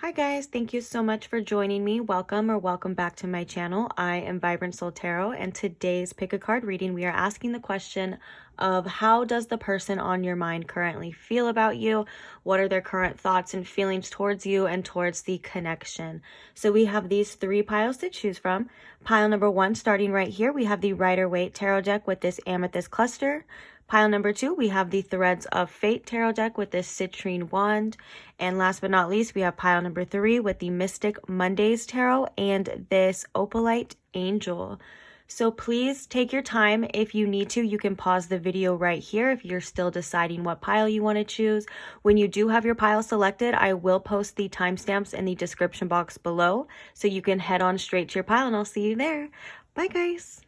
Hi guys, thank you so much for joining me. Welcome or welcome back to my channel. I am Vibrant Soul Tarot, and today's pick a card reading, we are asking the question of how does the person on your mind currently feel about you? What are their current thoughts and feelings towards you and towards the connection? So we have these three piles to choose from. Pile number one, starting right here, we have the Rider-Waite Tarot deck with this amethyst cluster. Pile number two, we have the Threads of Fate Tarot deck with this citrine wand. And last but not least, we have pile number three with the Mystic Mondays Tarot and this Opalite Angel. So please take your time. If you need to, you can pause the video right here if you're still deciding what pile you want to choose. When you do have your pile selected, I will post the timestamps in the description box below, so you can head on straight to your pile and I'll see you there. Bye guys.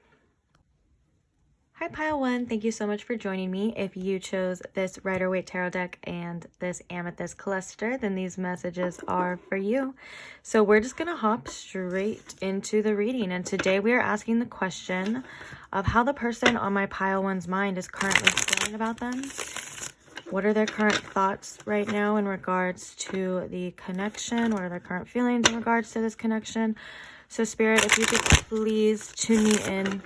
Hi pile one, thank you so much for joining me. If you chose this Rider-Waite Tarot deck and this amethyst cluster, then these messages are for you. So we're just gonna hop straight into the reading, and today we are asking the question of how the person on my pile one's mind is currently feeling about them. What are their current thoughts right now in regards to the connection? What are their current feelings in regards to this connection? So Spirit, if you could please tune me in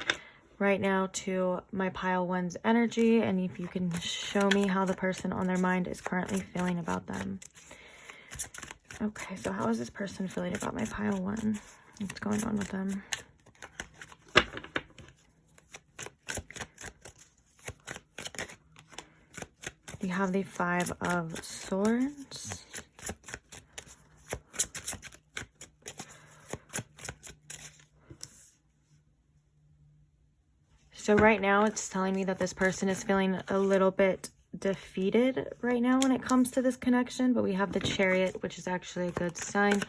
right now to my pile one's energy, and if you can show me how the person on their mind is currently feeling about them. Okay, so how is this person feeling about my pile one? What's going on with them? You have the Five of Swords. So right now it's telling me that this person is feeling a little bit defeated right now when it comes to this connection, but we have the Chariot, which is actually a good sign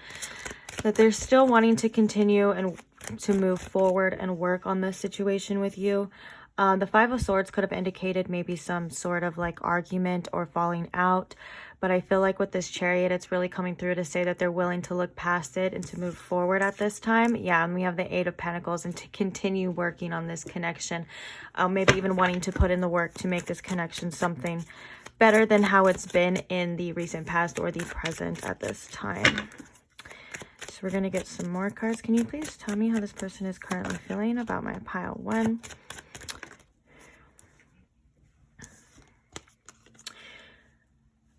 that they're still wanting to continue and to move forward and work on this situation with you. The Five of Swords could have indicated maybe some sort of like argument or falling out, but I feel like with this Chariot, it's really coming through to say that they're willing to look past it and to move forward at this time. Yeah, and we have the Eight of Pentacles and to continue working on this connection. Maybe even wanting to put in the work to make this connection something better than how it's been in the recent past or the present at this time. So we're going to get some more cards. Can you please tell me how this person is currently feeling about my pile one?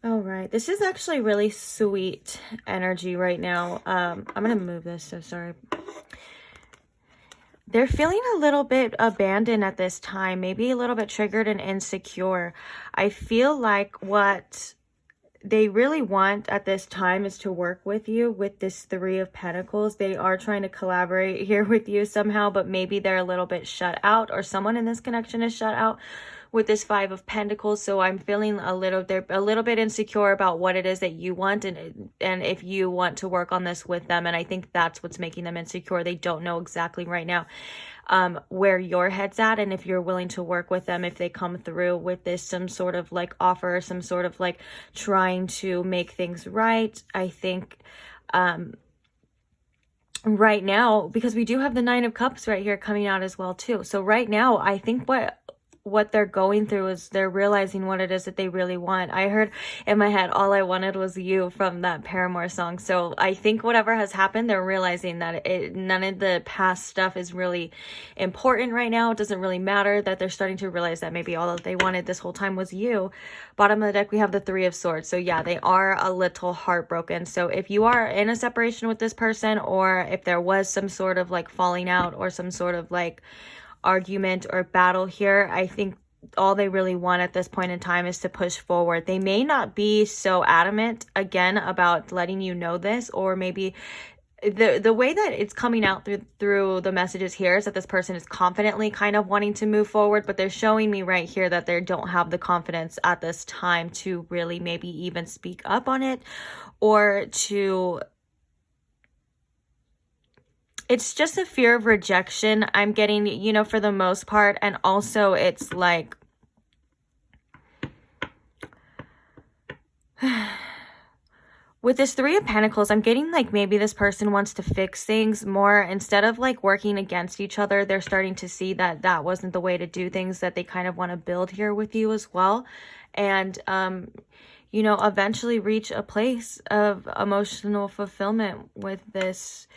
All right, this is actually really sweet energy right now. I'm gonna move this, so sorry. They're feeling a little bit abandoned at this time, maybe a little bit triggered and insecure. I feel like what they really want at this time is to work with you with this Three of Pentacles. They are trying to collaborate here with you somehow, but maybe they're a little bit shut out, or someone in this connection is shut out with this Five of Pentacles. So I'm feeling they're a little bit insecure about what it is that you want, and if you want to work on this with them. And I think that's what's making them insecure. They don't know exactly right now where your head's at, and if you're willing to work with them, if they come through with this some sort of like offer, some sort of like trying to make things right. I think right now, because we do have the Nine of Cups right here coming out as well too. So right now, I think what they're going through is they're realizing what it is that they really want. I heard in my head, all I wanted was you from that Paramore song. So I think whatever has happened, they're realizing that none of the past stuff is really important right now. It doesn't really matter, that they're starting to realize that maybe all that they wanted this whole time was you. Bottom of the deck, we have the Three of Swords. So yeah, they are a little heartbroken. So if you are in a separation with this person, or if there was some sort of like falling out or some sort of like argument or battle here, I think all they really want at this point in time is to push forward. They may not be so adamant again about letting you know this, or maybe the way that it's coming out through the messages here is that this person is confidently kind of wanting to move forward, but they're showing me right here that they don't have the confidence at this time to really maybe even speak up on it, or to it's just a fear of rejection I'm getting, you know, for the most part. And also it's like with this Three of Pentacles, I'm getting like maybe this person wants to fix things more. Instead of like working against each other, they're starting to see that that wasn't the way to do things, that they kind of want to build here with you as well. And you know, eventually reach a place of emotional fulfillment with this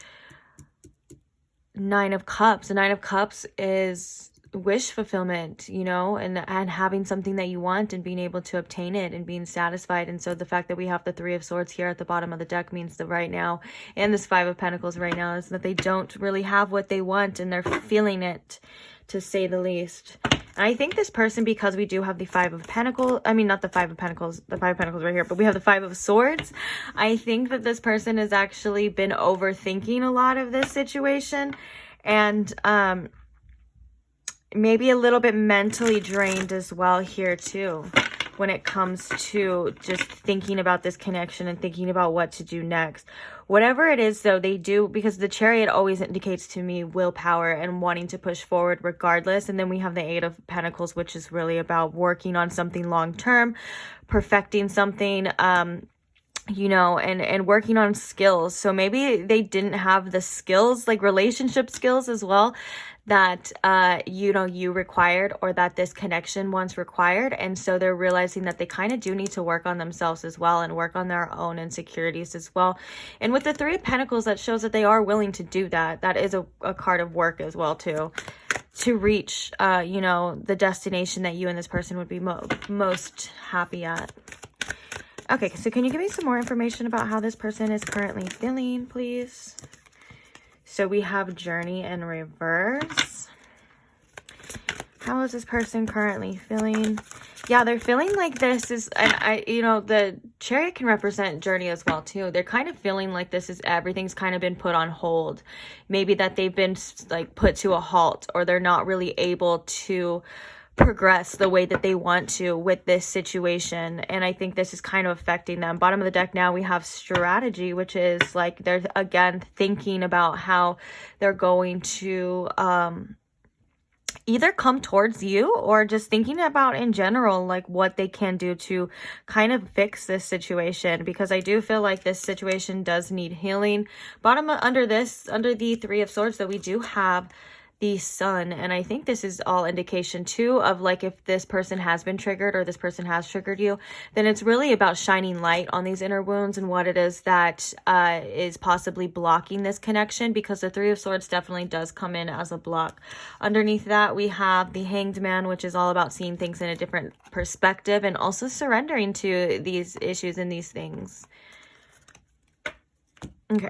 Nine of Cups. The Nine of Cups is wish fulfillment, you know, and having something that you want and being able to obtain it and being satisfied. And so the fact that we have the Three of Swords here at the bottom of the deck means that right now, and this Five of Pentacles right now, is that they don't really have what they want and they're feeling it, to say the least. And I think this person, because we do have the Five of Pentacles, I mean, not the Five of Pentacles, the Five of Pentacles right here, but we have the Five of Swords. I think that this person has actually been overthinking a lot of this situation, and maybe a little bit mentally drained as well here too, when it comes to just thinking about this connection and thinking about what to do next. Whatever it is, though, they do, because the Chariot always indicates to me willpower and wanting to push forward regardless. And then we have the Eight of Pentacles, which is really about working on something long term, perfecting something, you know, and working on skills. So maybe they didn't have the skills, like relationship skills as well, that you know, you required, or that this connection once required. And so they're realizing that they kind of do need to work on themselves as well, and work on their own insecurities as well. And with the Three of Pentacles, that shows that they are willing to do that. That is a card of work as well too, to reach you know, the destination that you and this person would be most happy at. Okay, so can you give me some more information about how this person is currently feeling, please? So we have Journey in reverse. How is this person currently feeling? Yeah, they're feeling like this is, and you know, the Chariot can represent Journey as well too. They're kind of feeling like this is, everything's kind of been put on hold. Maybe that they've been like put to a halt, or they're not really able to progress the way that they want to with this situation. And I think this is kind of affecting them. Bottom of the deck now we have Strategy, which is like they're again thinking about how they're going to either come towards you, or just thinking about in general like what they can do to kind of fix this situation, because I do feel like this situation does need healing. Bottom under the Three of Swords, that we do have the Sun, and I think this is all indication too of like, if this person has been triggered, or this person has triggered you, then it's really about shining light on these inner wounds and what it is that is possibly blocking this connection, because the Three of Swords definitely does come in as a block. Underneath that we have the Hanged Man, which is all about seeing things in a different perspective and also surrendering to these issues and these things. Okay,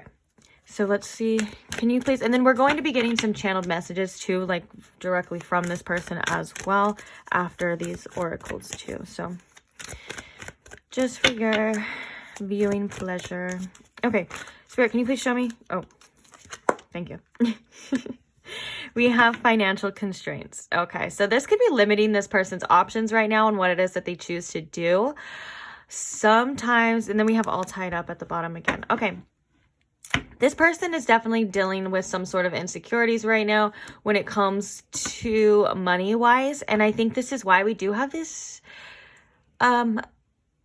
so let's see, can you please, and then we're going to be getting some channeled messages too, like directly from this person as well, after these oracles too. So just for your viewing pleasure. Okay, Spirit, can you please show me? Oh, thank you. We have financial constraints. Okay, so this could be limiting this person's options right now and what it is that they choose to do. Sometimes, and then we have all tied up at the bottom again. Okay. This person is definitely dealing with some sort of insecurities right now when it comes to money-wise. And I think this is why we do have this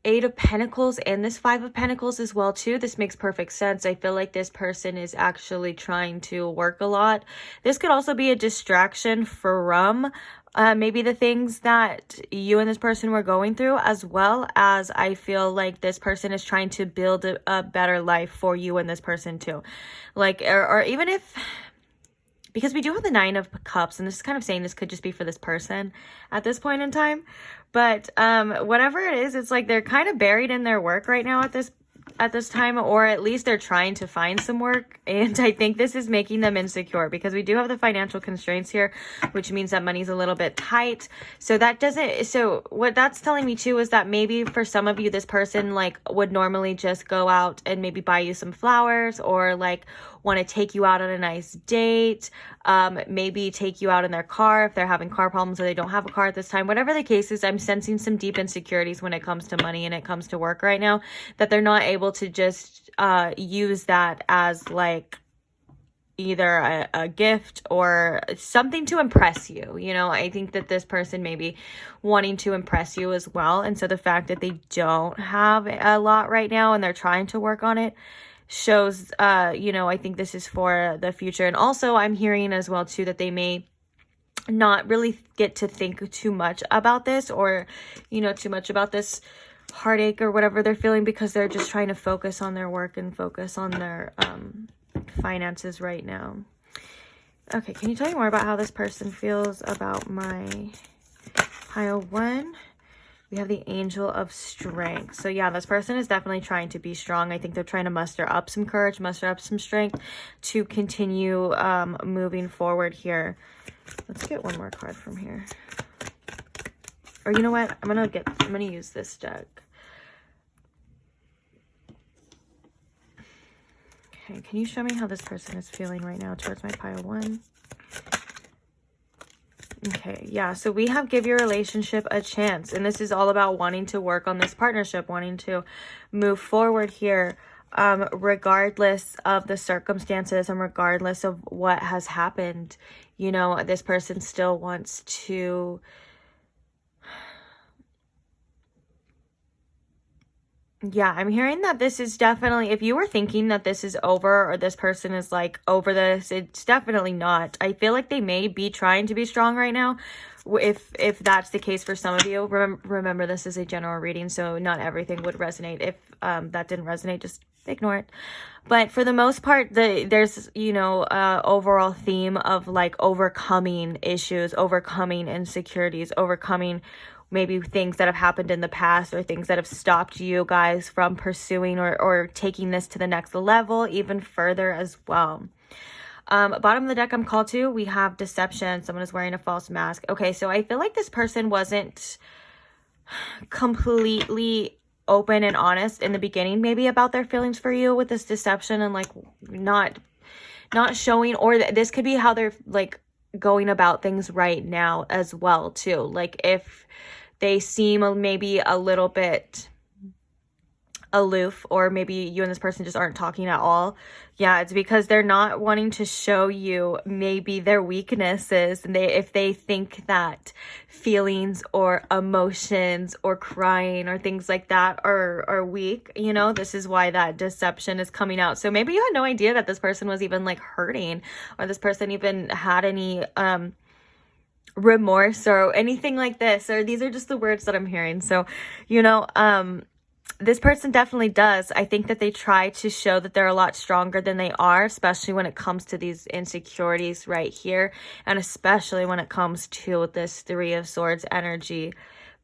Eight of Pentacles and this Five of Pentacles as well too. This makes perfect sense. I feel like this person is actually trying to work a lot. This could also be a distraction from maybe the things that you and this person were going through, as well as I feel like this person is trying to build a better life for you and this person too. Like, or even if, because we do have the Nine of Cups, and this is kind of saying this could just be for this person at this point in time. But whatever it is, it's like they're kind of buried in their work right now at this time, or at least they're trying to find some work. And I think this is making them insecure, because we do have the financial constraints here, which means that money's a little bit tight. So that doesn't, so what that's telling me too is that maybe for some of you, this person like would normally just go out and maybe buy you some flowers, or like want to take you out on a nice date, maybe take you out in their car if they're having car problems or they don't have a car at this time. Whatever the case is, I'm sensing some deep insecurities when it comes to money and it comes to work right now, that they're not able to just use that as like either a gift or something to impress you. You know, I think that this person may be wanting to impress you as well. And so the fact that they don't have a lot right now and they're trying to work on it shows, you know, I think this is for the future. And also I'm hearing as well too that they may not really get to think too much about this, or, you know, too much about this heartache or whatever they're feeling, because they're just trying to focus on their work and focus on their finances right now. Okay, can you tell me more about how this person feels about my pile 1? We have the Angel of Strength. So yeah, this person is definitely trying to be strong. I think they're trying to muster up some courage, muster up some strength to continue moving forward here. Let's get one more card from here. Or you know what? I'm gonna use this deck. Okay, can you show me how this person is feeling right now towards my pile 1? Okay, yeah, so we have give your relationship a chance. And this is all about wanting to work on this partnership, wanting to move forward here, regardless of the circumstances and regardless of what has happened. You know, this person still wants to... Yeah, I'm hearing that this is definitely, if you were thinking that this is over or this person is like over this, it's definitely not. I feel like they may be trying to be strong right now. If that's the case for some of you, remember this is a general reading, so not everything would resonate. If that didn't resonate, just ignore it. But for the most part, there's, you know, overall theme of like overcoming issues, overcoming insecurities, overcoming maybe things that have happened in the past or things that have stopped you guys from pursuing or taking this to the next level even further as well. Bottom of the deck I'm called to, we have deception. Someone is wearing a false mask. Okay, so I feel like this person wasn't completely open and honest in the beginning maybe about their feelings for you with this deception and like not showing, or this could be how they're like going about things right now as well too. Like if they seem maybe a little bit aloof, or maybe you and this person just aren't talking at all. Yeah, it's because they're not wanting to show you maybe their weaknesses. And if they think that feelings or emotions or crying or things like that are weak, you know, this is why that deception is coming out. So maybe you had no idea that this person was even like hurting, or this person even had any remorse or anything like this, or these are just the words that I'm hearing. So, you know, this person definitely does. I think that they try to show that they're a lot stronger than they are, especially when it comes to these insecurities right here, and especially when it comes to this 3 of Swords energy.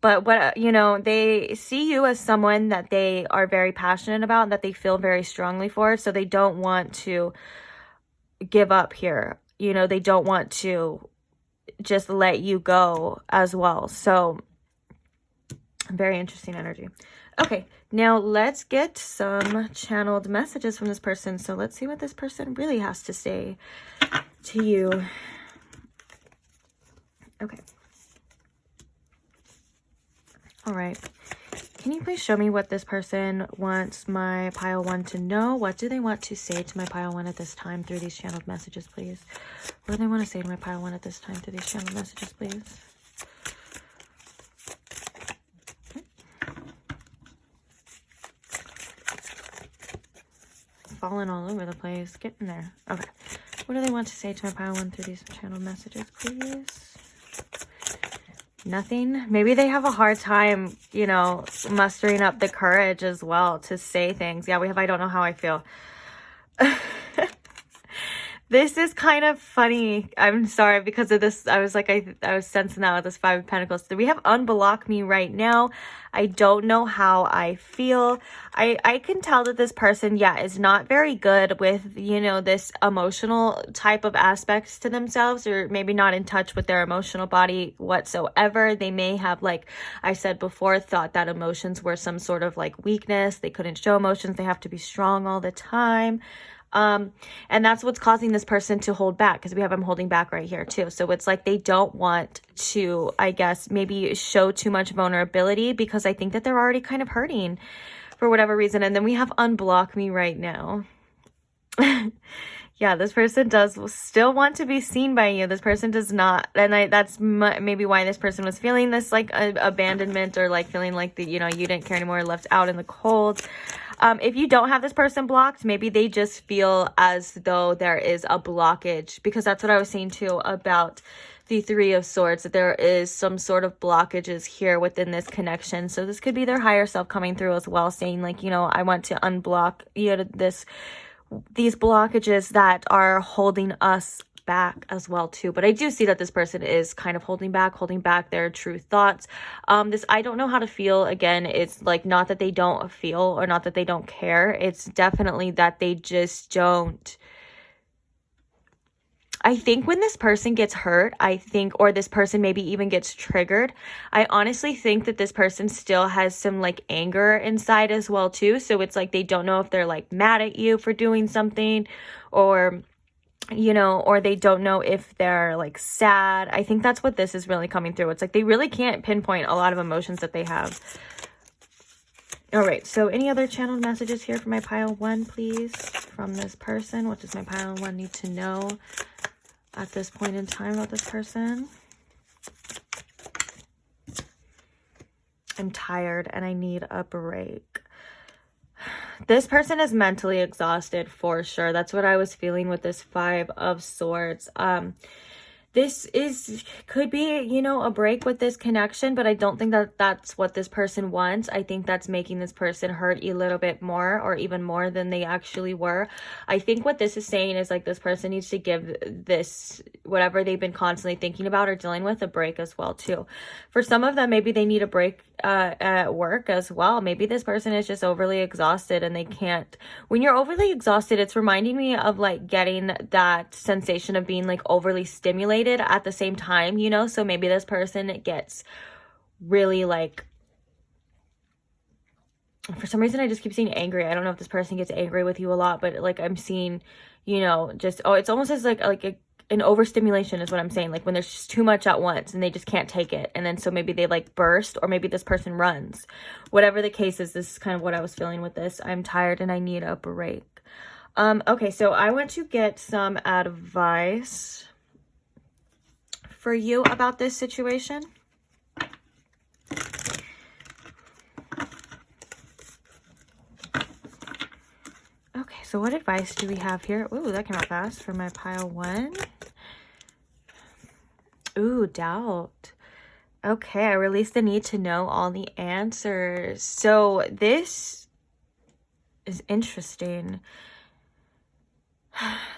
But what, you know, they see you as someone that they are very passionate about and that they feel very strongly for, so they don't want to give up here. You know, they don't want to just let you go as well. So very interesting energy. Okay, now let's get some channeled messages from this person. So let's see what this person really has to say to you. Okay. All right. Can you please show me what this person wants my pile 1 to know? What do they want to say to my pile 1 at this time through these channeled messages, please? What do they want to say to my pile 1 at this time through these channeled messages, please? Okay. Falling all over the place. Get in there. Okay. What do they want to say to my pile 1 through these channeled messages, please? Nothing. Maybe they have a hard time, you know, mustering up the courage as well to say things. Yeah, we have I don't know how I feel. This is kind of funny. I'm sorry because of this. I was like, I was sensing that with this 5 of Pentacles. So we have unblock me right now. I don't know how I feel. I can tell that this person, yeah, is not very good with, you know, this emotional type of aspects to themselves, or maybe not in touch with their emotional body whatsoever. They may have, like I said before, thought that emotions were some sort of like weakness. They couldn't show emotions. They have to be strong all the time. And that's what's causing this person to hold back, because we have them holding back right here too. So it's like they don't want to, I guess, maybe show too much vulnerability, because I think that they're already kind of hurting for whatever reason. And then we have unblock me right now. Yeah, this person does still want to be seen by you. This person does not. And that's maybe why this person was feeling this like abandonment, or like feeling like that, you know, you didn't care anymore, left out in the cold. If you don't have this person blocked, maybe they just feel as though there is a blockage, because that's what I was saying too about the Three of Swords, that there is some sort of blockages here within this connection. So this could be their higher self coming through as well, saying like, you know, I want to unblock, you know, these blockages that are holding us back as well too. But I do see that this person is kind of holding back their true thoughts. This I don't know how to feel, again, it's like not that they don't feel or not that they don't care. It's definitely that they just don't. I think when this person gets hurt, or this person maybe even gets triggered, I honestly think that this person still has some like anger inside as well too. So it's like they don't know if they're like mad at you for doing something, or, you know, or they don't know if they're like sad. I think that's what this is really coming through. It's like they really can't pinpoint a lot of emotions that they have. All right, so any other channeled messages here for my pile 1, please, from this person? What does my pile 1 need to know at this point in time about this person? I'm tired and I need a break. This person is mentally exhausted for sure. That's what I was feeling with this 5 of Swords. This could be, you know, a break with this connection, but I don't think that that's what this person wants. I think that's making this person hurt a little bit more, or even more than they actually were. I think what this is saying is like this person needs to give this, whatever they've been constantly thinking about or dealing with, a break as well too. For some of them, maybe they need a break at work as well. Maybe this person is just overly exhausted and they can't. When you're overly exhausted, it's reminding me of like getting that sensation of being like overly stimulated at the same time, you know? So maybe this person gets really like, for some reason I just keep seeing angry. I don't know if this person gets angry with you a lot, but like I'm seeing, you know, just, oh, it's almost as like an overstimulation is what I'm saying. Like when there's just too much at once and they just can't take it. And then so maybe they like burst, or maybe this person runs. Whatever the case is, this is kind of what I was feeling with this. I'm tired and I need a break. Okay, so I want to get some advice for you about this situation. Okay, so what advice do we have here? Ooh, that came out fast for my pile 1. Ooh, doubt. Okay, I released the need to know all the answers. So this is interesting.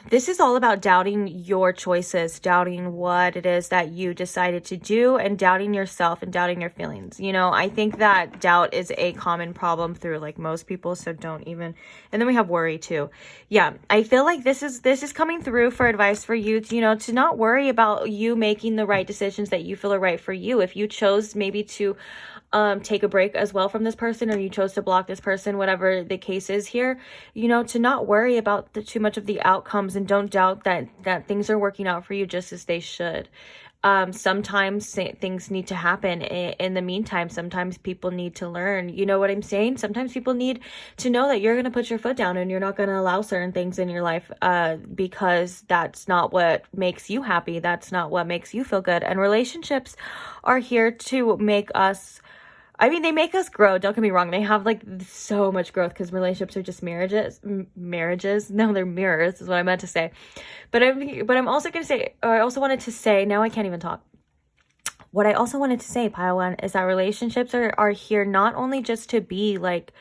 This is all about doubting your choices, doubting what it is that you decided to do, and doubting yourself and doubting your feelings. You know, I think that doubt is a common problem through like most people, so don't even. And then we have worry too. Yeah, I feel like this is coming through for advice for you, you know, to not worry about you making the right decisions that you feel are right for you. If you chose maybe to take a break as well from this person, or you chose to block this person, whatever the case is here, you know, to not worry about too much of the outcomes, and don't doubt that things are working out for you just as they should. Sometimes things need to happen in the meantime. Sometimes people need to learn, you know what I'm saying? Sometimes people need to know that you're going to put your foot down and you're not going to allow certain things in your life, because that's not what makes you happy. That's not what makes you feel good. And relationships are here to make us, I mean, they make us grow. Don't get me wrong. They have like so much growth, because relationships are just marriages. No, they're mirrors is what I meant to say. But I'm also going to say, or I also wanted to say, now I can't even talk. What I also wanted to say, pile 1, is that relationships are here not only just to be like,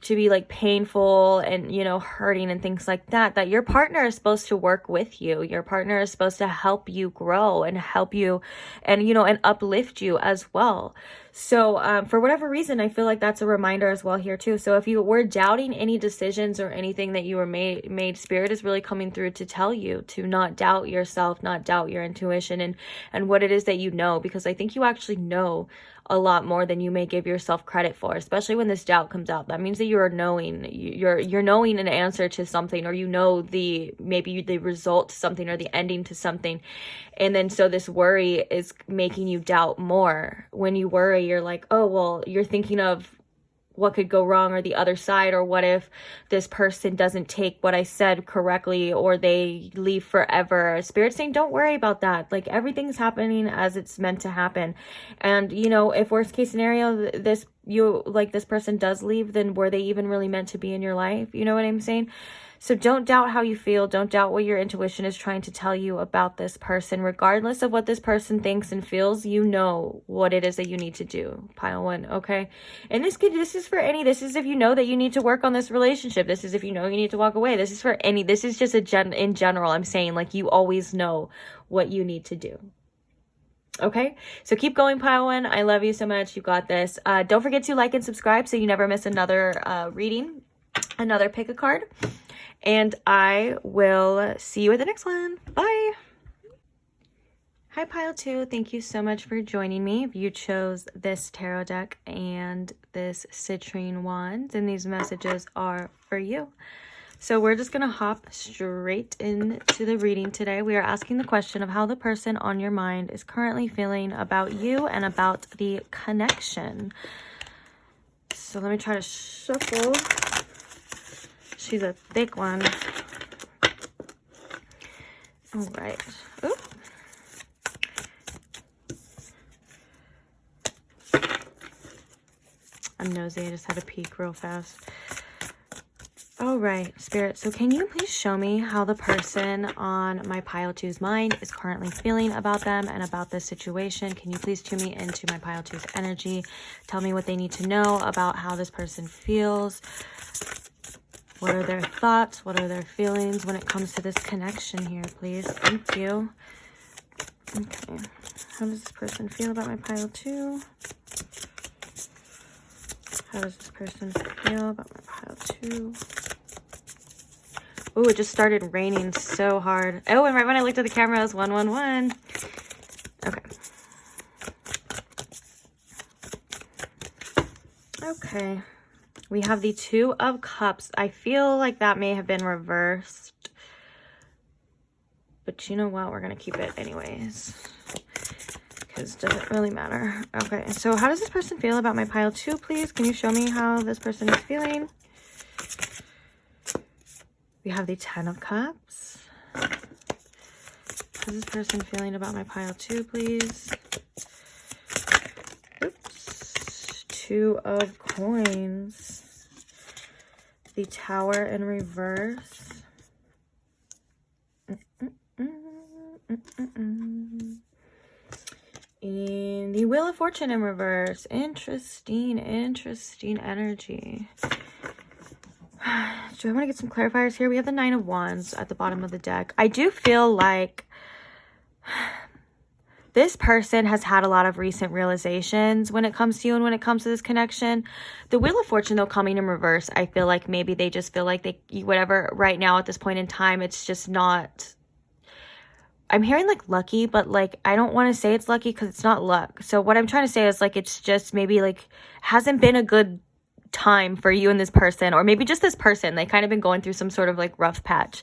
to be like painful and, you know, hurting and things like that, that your partner is supposed to work with you. Your partner is supposed to help you grow and help you and, you know, and uplift you as well. So for whatever reason, I feel like that's a reminder as well here too. So if you were doubting any decisions or anything that you were made, Spirit is really coming through to tell you to not doubt yourself, not doubt your intuition and what it is that you know, because I think you actually know a lot more than you may give yourself credit for, especially when this doubt comes out. That means that you're knowing an answer to something, or you know maybe the result to something, or the ending to something. And then so this worry is making you doubt more. When you worry, you're like, oh, well, you're thinking of what could go wrong, or the other side, or what if this person doesn't take what I said correctly, or they leave forever. Spirit's saying, don't worry about that. Like, everything's happening as it's meant to happen. And, you know, if worst case scenario, this like this person does leave, then were they even really meant to be in your life? You know what I'm saying? So don't doubt how you feel. Don't doubt what your intuition is trying to tell you about this person. Regardless of what this person thinks and feels, you know what it is that you need to do. Pile 1, okay? And this is for any. This is if you know that you need to work on this relationship. This is if you know you need to walk away. This is for any. This is just in general. I'm saying, like, you always know what you need to do. Okay, so keep going, pile 1. I love you so much. You got this. Don't forget to like and subscribe so you never miss another reading, another pick a card. And I will see you at the next one. Bye. Hi, pile 2. Thank you so much for joining me. If you chose this tarot deck and this citrine wand, and these messages are for you. So we're just going to hop straight into the reading today. We are asking the question of how the person on your mind is currently feeling about you and about the connection. So let me try to shuffle. She's a thick one. All right. Oop. I'm nosy. I just had to peek real fast. All right, Spirit. So can you please show me how the person on my pile 2's mind is currently feeling about them and about this situation? Can you please tune me into my pile 2's energy? Tell me what they need to know about how this person feels. What are their thoughts? What are their feelings when it comes to this connection here, please? Thank you. Okay. How does this person feel about my pile 2? How does this person feel about my pile 2? Oh, it just started raining so hard. Oh, and right when I looked at the camera, it was 111. Okay. Okay. We have the 2 of Cups. I feel like that may have been reversed. But you know what? We're going to keep it anyways. Because it doesn't really matter. Okay, so how does this person feel about my pile 2, please? Can you show me how this person is feeling? We have the 10 of Cups. How's this person feeling about my pile 2, please? Oops. 2 of Coins. The Tower in reverse. And the Wheel of Fortune in reverse. Interesting energy. Do I want to get some clarifiers here? We have the 9 of Wands at the bottom of the deck. I do feel like this person has had a lot of recent realizations when it comes to you and when it comes to this connection. The Wheel of Fortune, though, coming in reverse, I feel like maybe they just feel like whatever right now at this point in time, it's just not... I'm hearing like lucky, but like I don't want to say it's lucky because it's not luck. So what I'm trying to say is like it's just maybe like hasn't been a good time for you and this person, or maybe just this person. They kind of been going through some sort of like rough patch.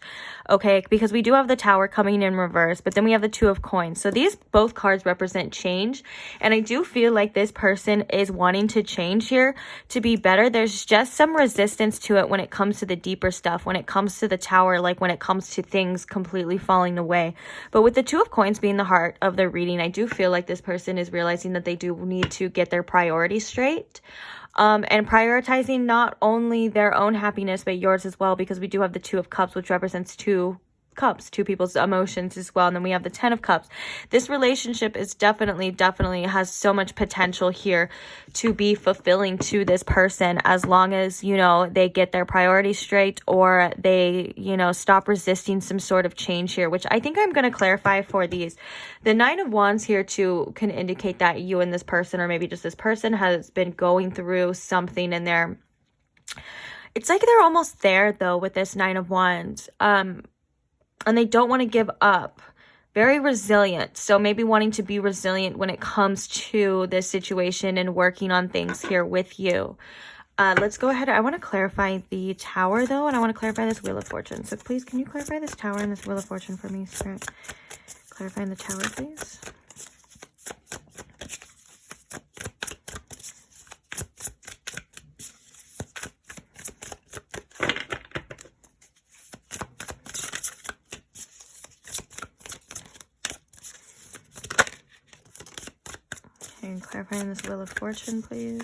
Okay, because we do have the Tower coming in reverse, but then we have the 2 of Coins. So these both cards represent change, and I do feel like this person is wanting to change here to be better. There's just some resistance to it when it comes to the deeper stuff, when it comes to the Tower, like when it comes to things completely falling away. But with the 2 of Coins being the heart of the reading, I do feel like this person is realizing that they do need to get their priorities straight. And prioritizing not only their own happiness, but yours as well, because we do have the 2 of Cups, which represents 2 cups, 2 people's emotions as well. And then we have the 10 of Cups. This relationship is definitely has so much potential here to be fulfilling to this person, as long as, you know, they get their priorities straight, or they, you know, stop resisting some sort of change here, which I think I'm going to clarify for these. The 9 of Wands here too can indicate that you and this person, or maybe just this person, has been going through something in there. It's like they're almost there though with this 9 of Wands. And they don't want to give up. Very resilient. So maybe wanting to be resilient when it comes to this situation and working on things here with you. Let's go ahead. I want to clarify the Tower though, and I want to clarify this Wheel of Fortune. So please, can you clarify this Tower and this Wheel of Fortune for me, Spirit? Clarifying the Tower, please. And clarifying this Wheel of Fortune, please.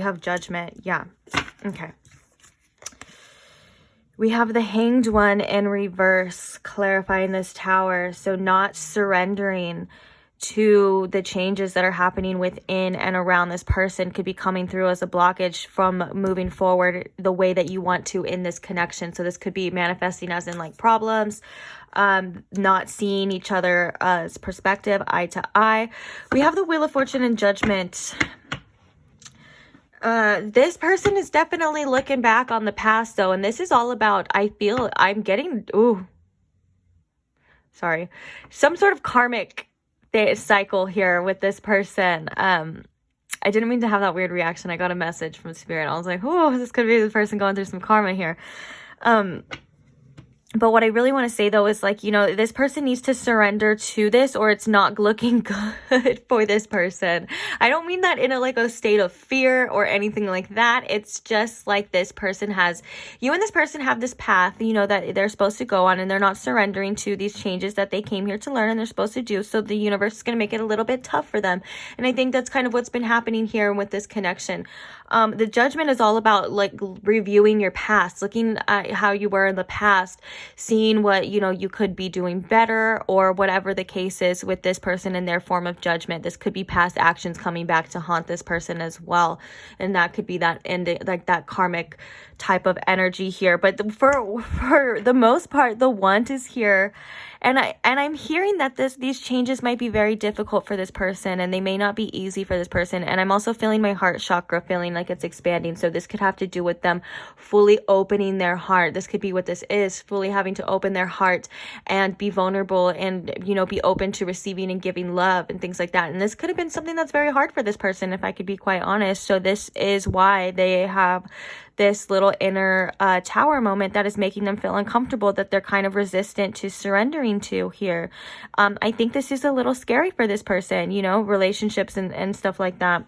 have Judgment. Yeah. Okay. We have the Hanged One in reverse, clarifying this Tower. So not surrendering to the changes that are happening within and around this person could be coming through as a blockage from moving forward the way that you want to in this connection. So this could be manifesting as in like problems, not seeing each other as perspective, eye to eye. We have the Wheel of Fortune and Judgment. This person is definitely looking back on the past though, and this is all about, I feel I'm getting, some sort of karmic cycle here with this person. I didn't mean to have that weird reaction. I got a message from Spirit. I was like, oh, this could be the person going through some karma here. But what I really want to say, though, is like, you know, this person needs to surrender to this or it's not looking good for this person. I don't mean that in a state of fear or anything like that. It's just like this person has, you and this person have this path, you know, that they're supposed to go on, and they're not surrendering to these changes that they came here to learn and they're supposed to do. So the universe is going to make it a little bit tough for them. And I think that's kind of what's been happening here with this connection. The Judgment is all about like reviewing your past, looking at how you were in the past, seeing what, you know, you could be doing better or whatever the case is with this person and their form of judgment. This could be past actions coming back to haunt this person as well. And that could be that ending, like that karmic type of energy here. But for the most part, the Want is here. And I'm hearing that these changes might be very difficult for this person and they may not be easy for this person. And I'm also feeling my heart chakra feeling like it's expanding. So this could have to do with them fully opening their heart. This could be what this is, fully having to open their heart and be vulnerable and, you know, be open to receiving and giving love and things like that. And this could have been something that's very hard for this person, if I could be quite honest. So this is why they have this little inner tower moment that is making them feel uncomfortable, that they're kind of resistant to surrendering to here. I think this is a little scary for this person, you know, relationships and stuff like that.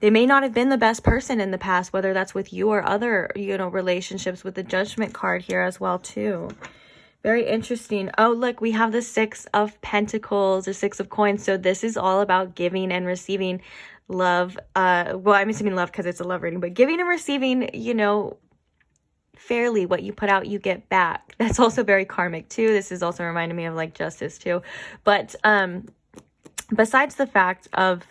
They may not have been the best person in the past, whether that's with you or other, you know, relationships, with the Judgment card here as well too. Very interesting. Oh, look, we have the Six of Pentacles or Six of Coins. So this is all about giving and receiving love. Well, I'm assuming love because it's a love reading, but giving and receiving, you know, fairly. What you put out, you get back. That's also very karmic too. This is also reminding me of like justice too. But besides the fact of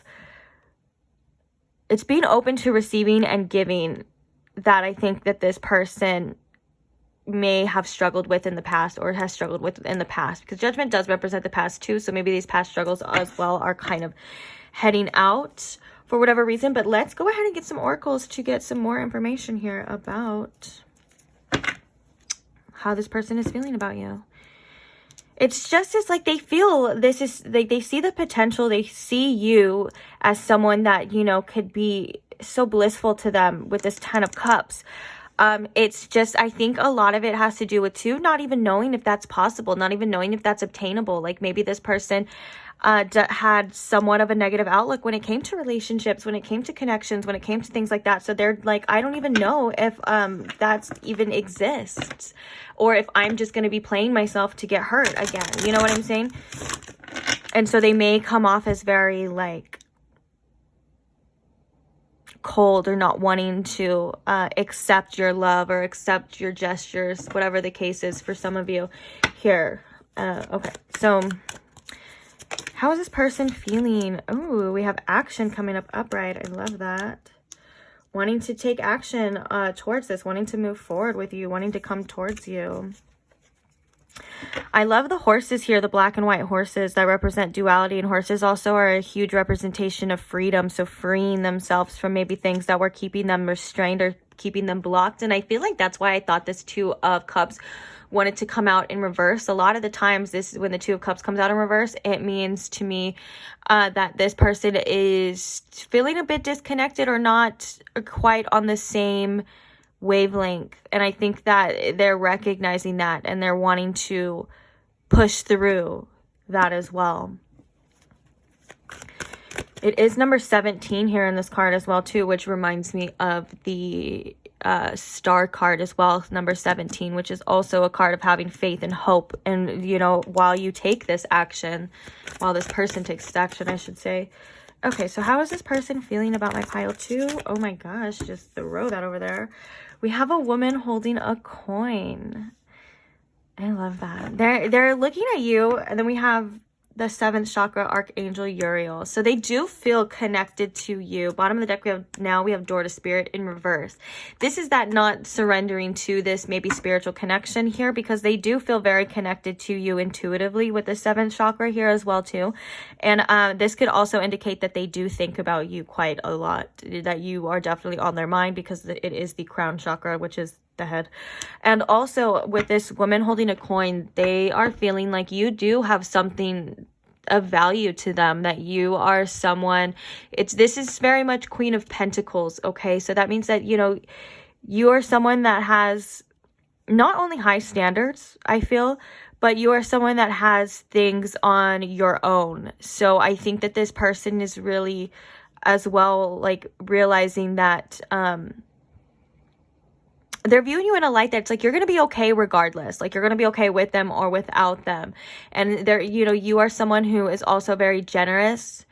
it's being open to receiving and giving, that I think that this person may have struggled with in the past or has struggled with in the past, because Judgment does represent the past too. So maybe these past struggles as well are kind of heading out for whatever reason. But let's go ahead and get some oracles to get some more information here about how this person is feeling about you. It's just as like they feel this is like they see the potential. They see you as someone that, you know, could be so blissful to them with this Ten of Cups. It's just, I think a lot of it has to do with too, not even knowing if that's possible, not even knowing if that's obtainable. Like maybe this person had somewhat of a negative outlook when it came to relationships, when it came to connections, when it came to things like that. So they're like, I don't even know if that's even exists, or if I'm just going to be playing myself to get hurt again. You know what I'm saying? And so they may come off as very like cold or not wanting to accept your love or accept your gestures, whatever the case is for some of you here. Okay, so how is this person feeling? Oh, we have action coming up upright. I love that. Wanting to take action towards this, wanting to move forward with you, wanting to come towards you. I love the horses here, the black and white horses that represent duality, and horses also are a huge representation of freedom. So freeing themselves from maybe things that were keeping them restrained or keeping them blocked. And I feel like that's why I thought this Two of Cups wanted to come out in reverse. A lot of the times when the Two of Cups comes out in reverse, it means to me that this person is feeling a bit disconnected or not quite on the same wavelength. And I think that they're recognizing that and they're wanting to push through that as well. It is number 17 here in this card as well too, which reminds me of the star card as well, number 17, which is also a card of having faith and hope. And, you know, while you take this action, while this person takes this action, I should say, Okay, so how is this person feeling about my pile 2? Oh my gosh, just throw that over there. We have a woman holding a coin. I love that. They're looking at you, and then we have the 7th chakra archangel Uriel. So they do feel connected to you. Bottom of the deck, we have door to spirit in reverse. This is that not surrendering to this maybe spiritual connection here, because they do feel very connected to you intuitively with the 7th chakra here as well too. And this could also indicate that they do think about you quite a lot, that you are definitely on their mind, because it is the crown chakra, which is the head. And also with this woman holding a coin, they are feeling like you do have something of value to them, that you are someone, this is very much Queen of Pentacles. Okay, so that means that, you know, you are someone that has not only high standards, I feel, but you are someone that has things on your own. So I think that this person is really as well, like, realizing that they're viewing you in a light that's like, you're going to be okay regardless. Like, you're going to be okay with them or without them. And they're, you know, you are someone who is also very generous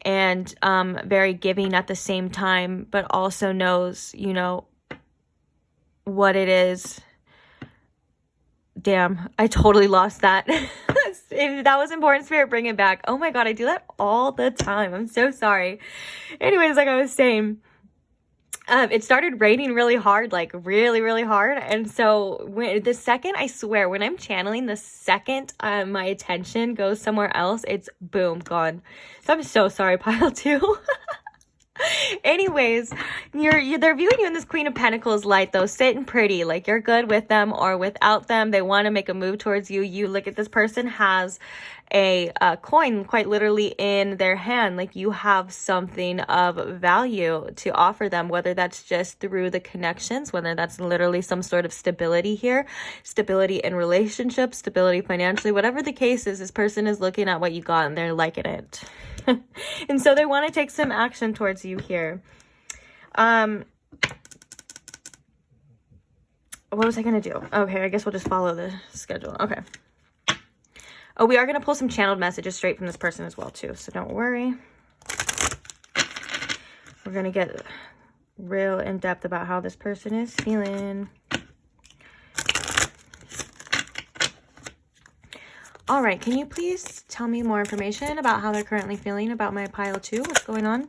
and very giving at the same time, but also knows, you know, what it is. Damn, I totally lost that. If that was important, Spirit, bring it back. Oh my God, I do that all the time. I'm so sorry. Anyways, like I was saying, it started raining really hard, like really, really hard. And so the second, I swear, when I'm channeling, the second my attention goes somewhere else, it's boom, gone. So I'm so sorry, pile 2. Anyways, they're viewing you in this Queen of Pentacles light, though, sitting pretty, like you're good with them or without them. They want to make a move towards you. You look at this person has a coin quite literally in their hand, like you have something of value to offer them, whether that's just through the connections, whether that's literally some sort of stability here, stability in relationships, stability financially, whatever the case is. This person is looking at what you got and they're liking it. And so they want to take some action towards you here. What was I going to do? Okay, I guess we'll just follow the schedule. Okay. Oh, we are going to pull some channeled messages straight from this person as well, too. So don't worry. We're going to get real in depth about how this person is feeling. All right, can you please tell me more information about how they're currently feeling about my pile 2? What's going on?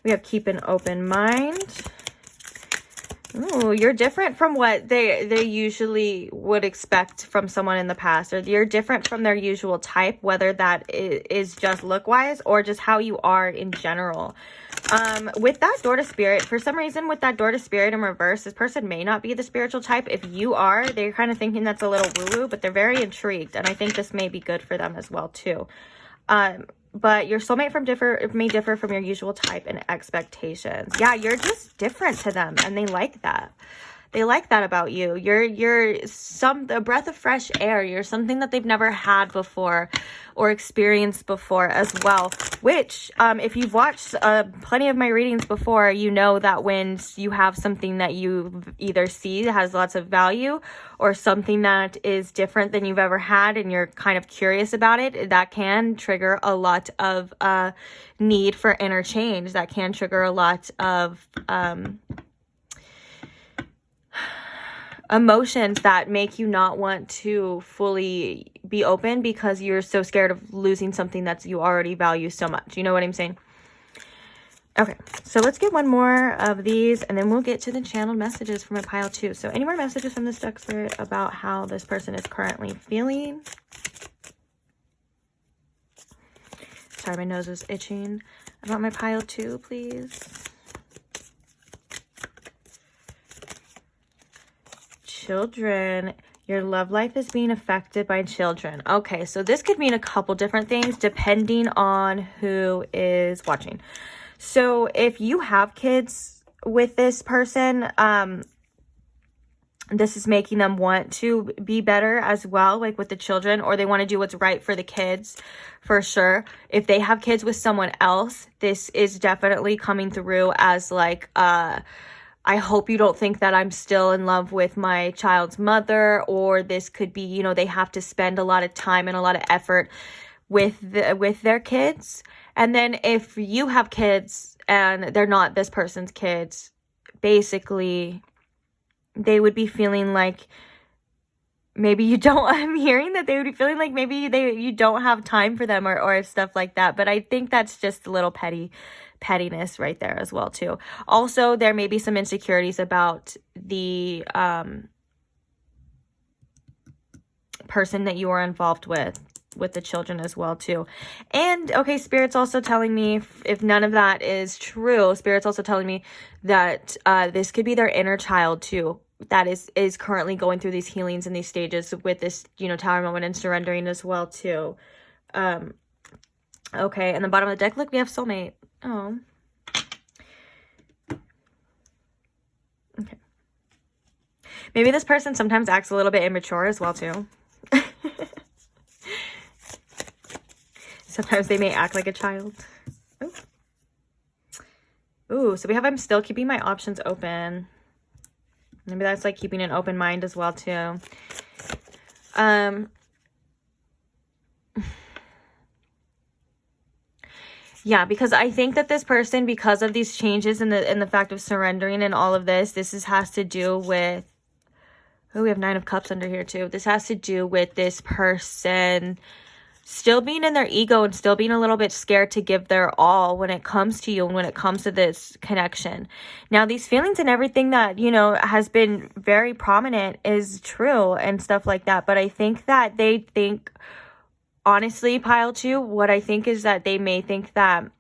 We have keep an open mind. Ooh, you're different from what they usually would expect from someone in the past, or you're different from their usual type, whether that is just look-wise or just how you are in general. With that door to spirit, for some reason, with that door to spirit in reverse, this person may not be the spiritual type. If you are, they're kind of thinking that's a little woo-woo, but they're very intrigued, and I think this may be good for them as well too. But your soulmate may differ from your usual type and expectations. Yeah, you're just different to them, and they like that. They like that about you. You're a breath of fresh air. You're something that they've never had before or experienced before as well. Which, if you've watched plenty of my readings before, you know that when you have something that you either see that has lots of value or something that is different than you've ever had and you're kind of curious about it, that can trigger a lot of need for interchange. That can trigger a lot of emotions that make you not want to fully be open because you're so scared of losing something that you already value so much. You know what I'm saying? Okay, so let's get one more of these and then we'll get to the channeled messages from a pile 2. So any more messages from this deck, Spirit, about how this person is currently feeling? Sorry, my nose is itching. About my pile 2, please. Children. Your love life is being affected by children. Okay, so this could mean a couple different things depending on who is watching. So if you have kids with this person, this is making them want to be better as well, like with the children, or they want to do what's right for the kids for sure. If they have kids with someone else, this is definitely coming through as like, I hope you don't think that I'm still in love with my child's mother, or this could be, you know, they have to spend a lot of time and a lot of effort with their kids. And then if you have kids and they're not this person's kids, basically they would be feeling like maybe you don't, I'm hearing that they would be feeling like maybe you don't have time for them or stuff like that. But I think that's just a little pettiness right there as well too. Also, there may be some insecurities about the person that you are involved with the children as well too. And okay, Spirit's also telling me, if none of that is true, Spirit's also telling me that this could be their inner child too, that is currently going through these healings and these stages with this, you know, Tower moment and surrendering as well too. Okay, and the bottom of the deck, look, we have soulmate. Oh. Okay. Maybe this person sometimes acts a little bit immature as well too. Sometimes they may act like a child. Ooh, so we have, I'm still keeping my options open. Maybe that's like keeping an open mind as well too. Yeah, because I think that this person, because of these changes and the fact of surrendering and all of this, has to do with, oh, we have 9 of Cups under here too. This has to do with this person still being in their ego and still being a little bit scared to give their all when it comes to you and when it comes to this connection. Now, these feelings and everything that, you know, has been very prominent is true and stuff like that. But I think that they think, honestly, pile 2, what I think is that they may think that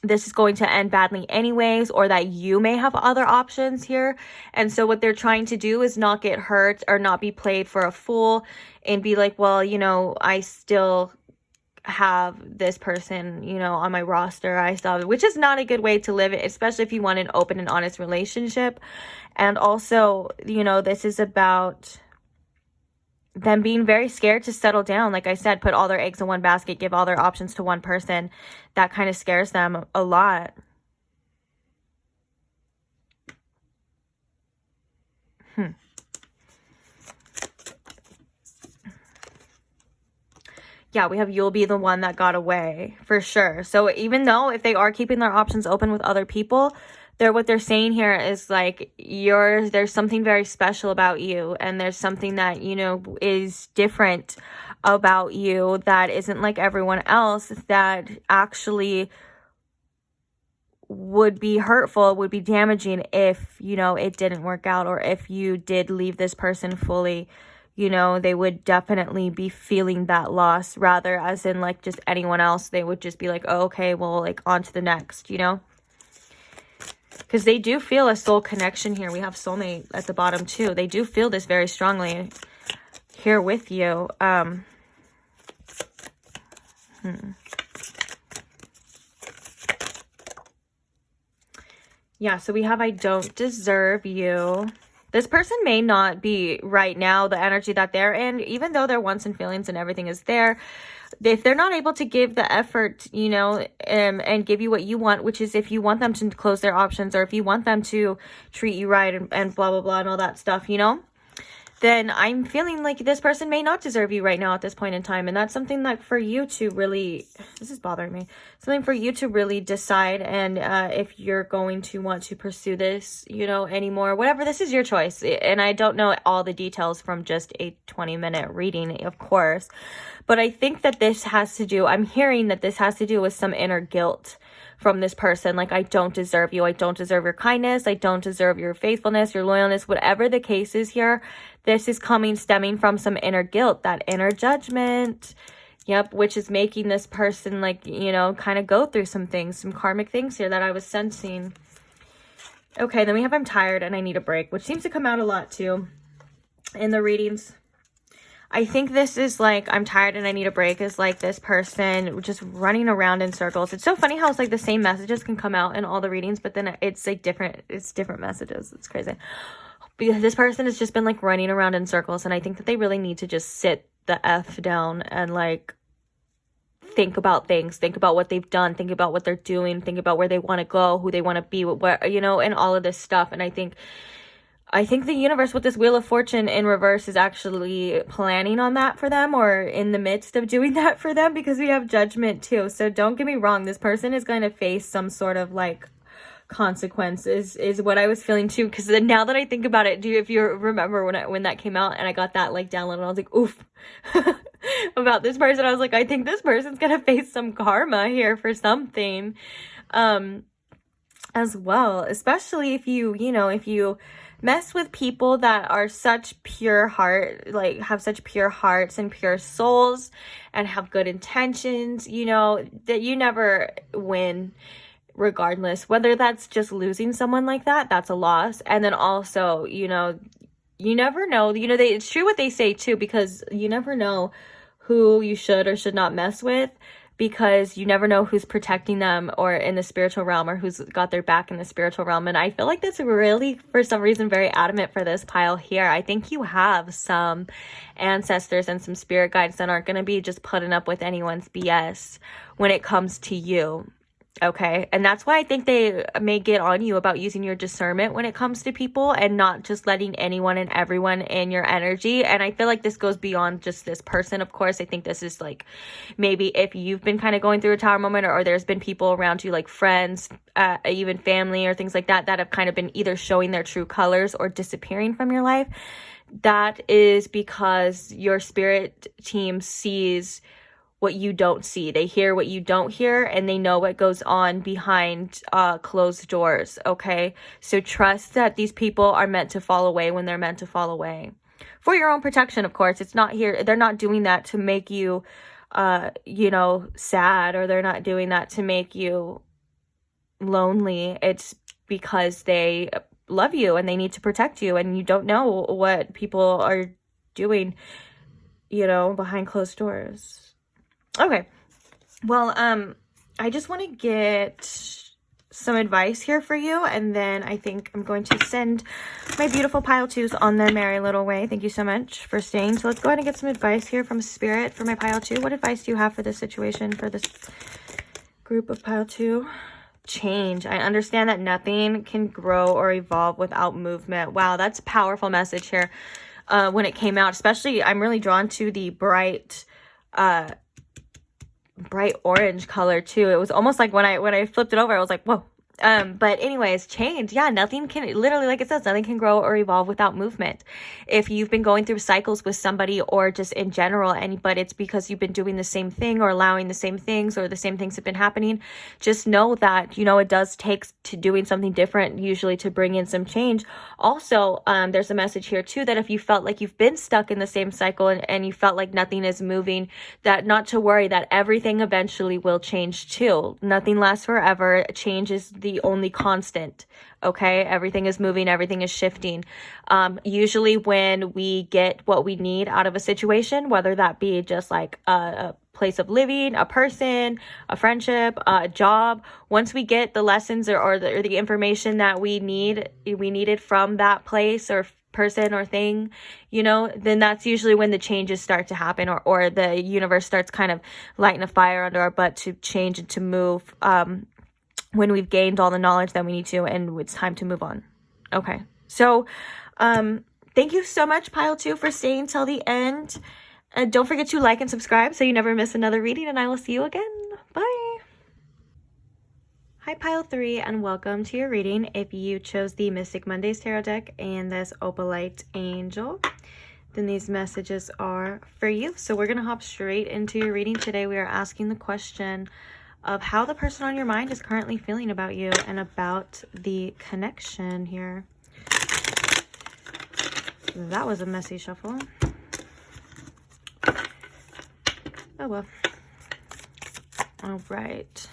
this is going to end badly anyways, or that you may have other options here. And so what they're trying to do is not get hurt or not be played for a fool and be like, well, you know, I still have this person, you know, on my roster. I still, which is not a good way to live it, especially if you want an open and honest relationship. And also, you know, this is about them being very scared to settle down. Like I said, put all their eggs in one basket, give all their options to one person. That kind of scares them a lot. Yeah, we have you'll be the one that got away, for sure. So even though if they are keeping their options open with other people, what they're saying here is like, there's something very special about you, and there's something that, you know, is different about you that isn't like everyone else, that actually would be hurtful, would be damaging if, you know, it didn't work out, or if you did leave this person fully. You know, they would definitely be feeling that loss, rather as in like just anyone else. They would just be like, oh, okay, well, like on to the next, you know? Because they do feel a soul connection here. We have soulmate at the bottom too. They do feel this very strongly here with you. Yeah, so we have I don't deserve you. This person may not be right now the energy that they're in, even though their wants and feelings and everything is there. If they're not able to give the effort, you know, and give you what you want, which is if you want them to close their options, or if you want them to treat you right and blah, blah, blah, and all that stuff, you know, then I'm feeling like this person may not deserve you right now at this point in time. And that's something that for you to really, this is bothering me, something for you to really decide. And if you're going to want to pursue this, you know, anymore, whatever, this is your choice. And I don't know all the details from just a 20-minute reading, of course. But I think that this has to do, I'm hearing that this has to do with some inner guilt from this person. Like, I don't deserve you. I don't deserve your kindness. I don't deserve your faithfulness, your loyalness, whatever the case is here. This is stemming from some inner guilt, that inner judgment. Yep, which is making this person, like, you know, kind of go through some things, some karmic things here that I was sensing. Okay, then we have I'm tired and I need a break, which seems to come out a lot too in the readings. I think this is like, I'm tired and I need a break, is like this person just running around in circles. It's so funny how it's like the same messages can come out in all the readings, but then it's like different messages. It's crazy. Because this person has just been like running around in circles, and I think that they really need to just sit the F down and like think about things, think about what they've done, think about what they're doing, think about where they want to go, who they want to be, what, you know, and all of this stuff. And I think I think the universe with this Wheel of Fortune in reverse is actually planning on that for them, or in the midst of doing that for them, because we have Judgment too. So don't get me wrong, this person is going to face some sort of like consequences is what I was feeling too, because now that I think about it, if you remember when that came out and I got that like download, and I was like, oof, about this person, I was like, I think this person's gonna face some karma here for something as well, especially if you mess with people that are such pure heart, like have such pure hearts and pure souls and have good intentions, that you never win regardless, whether that's just losing someone like that, that's a loss. And then also, you never know, it's true what they say too, because you never know who you should or should not mess with, because you never know who's protecting them or in the spiritual realm, or who's got their back in the spiritual realm. And I feel like that's really, for some reason, very adamant for this pile here. I think you have some ancestors and some spirit guides that aren't going to be just putting up with anyone's BS when it comes to you. Okay, and that's why I think they may get on you about using your discernment when it comes to people and not just letting anyone and everyone in your energy. And I feel like this goes beyond just this person. Of course, I think this is like maybe if you've been kind of going through a tower moment, or there's been people around you like friends, even family or things like that, that have kind of been either showing their true colors or disappearing from your life. That is because your spirit team sees what you don't see. They hear what you don't hear, and they know what goes on behind closed doors, okay? So trust that these people are meant to fall away when they're meant to fall away. For your own protection, of course. It's not here. They're not doing that to make you, sad, or they're not doing that to make you lonely. It's because they love you and they need to protect you, and you don't know what people are doing, behind closed doors. Okay, well, I just want to get some advice here for you, and then I think I'm going to send my beautiful pile twos on their merry little way. Thank you so much for staying. So let's go ahead and get some advice here from Spirit for my pile two. What advice do you have for this situation, for this group of pile two? Change. I understand that nothing can grow or evolve without movement. Wow, that's a powerful message here when it came out. Especially, I'm really drawn to the bright orange color too. It was almost like when I flipped it over, I was like, whoa. But anyways, change. Yeah, nothing can, literally, like it says, nothing can grow or evolve without movement. If you've been going through cycles with somebody, or just in general, but it's because you've been doing the same thing or allowing the same things, or the same things have been happening, just know that, it does take to doing something different usually to bring in some change. Also, there's a message here too, that if you felt like you've been stuck in the same cycle and you felt like nothing is moving, that not to worry, that everything eventually will change too. Nothing lasts forever. Change is the only constant. Okay, everything is moving, everything is shifting. Usually when we get what we need out of a situation, whether that be just like a place of living, a person, a friendship, a job, once we get the lessons or the information that we needed from that place or person or thing, then that's usually when the changes start to happen, or the universe starts kind of lighting a fire under our butt to change and to move, when we've gained all the knowledge that we need to, and it's time to move on. Okay, so thank you so much, pile two, for staying till the end. Don't forget to like and subscribe so you never miss another reading, and I will see you again. Bye. Hi, pile three, and welcome to your reading. If you chose the Mystic Mondays Tarot deck and this Opalite Angel, then these messages are for you. So we're going to hop straight into your reading today. We are asking the question of how the person on your mind is currently feeling about you and about the connection here. That was a messy shuffle. Oh well. All right.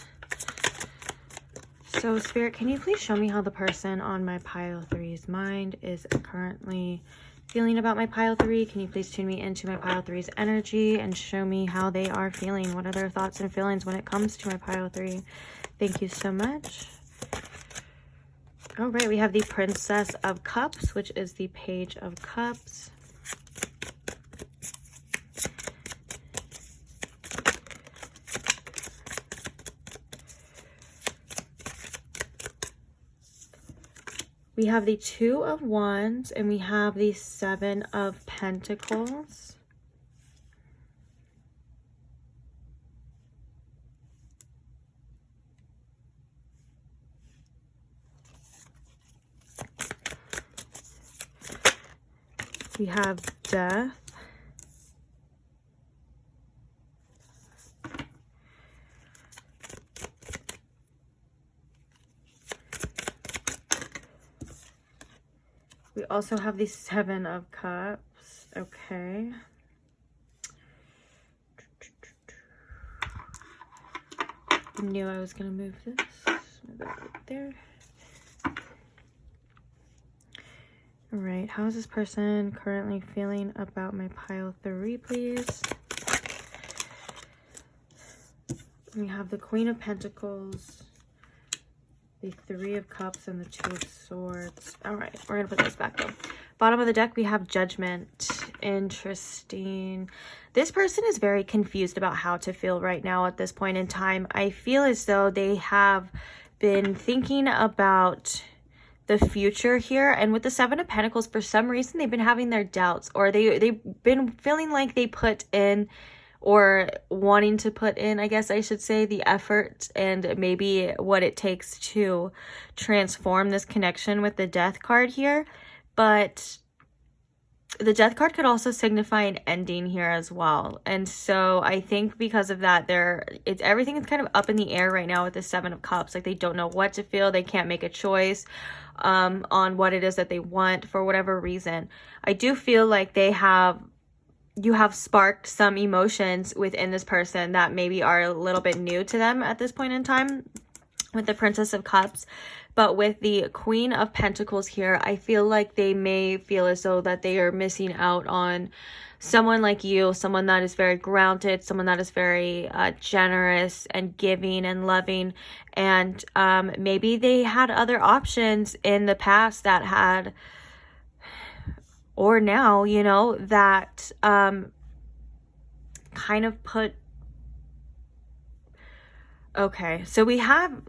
So Spirit, can you please show me how the person on my pile three's mind is currently feeling about my pile three? Can you please tune me into my pile three's energy and show me how they are feeling? What are their thoughts and feelings when it comes to my pile three? Thank you so much. All right, we have the Princess of Cups, which is the Page of Cups. We have the Two of Wands and we have the Seven of Pentacles. We have Death. We also have the Seven of Cups. Okay. I knew I was going to move this. Move that right there. All right. How is this person currently feeling about my pile 3, please? We have the Queen of Pentacles, the Three of Cups, and the Two of Swords. All right, we're going to put this back though. Bottom of the deck, we have Judgment. Interesting. This person is very confused about how to feel right now at this point in time. I feel as though they have been thinking about the future here. And with the Seven of Pentacles, for some reason, they've been having their doubts, or they've been feeling like they put in, or wanting to put in, I guess I should say, the effort and maybe what it takes to transform this connection with the Death card here. But the Death card could also signify an ending here as well. And so I think because of that, everything is kind of up in the air right now with the Seven of Cups. Like, they don't know what to feel. They can't make a choice on what it is that they want for whatever reason. I do feel like you have sparked some emotions within this person that maybe are a little bit new to them at this point in time with the Princess of Cups. But with the Queen of Pentacles here, I feel like they may feel as though that they are missing out on someone like you, someone that is very grounded, someone that is very generous and giving and loving. And maybe they had other options in the past that had, or now, you know, that kind of put, okay, so we have,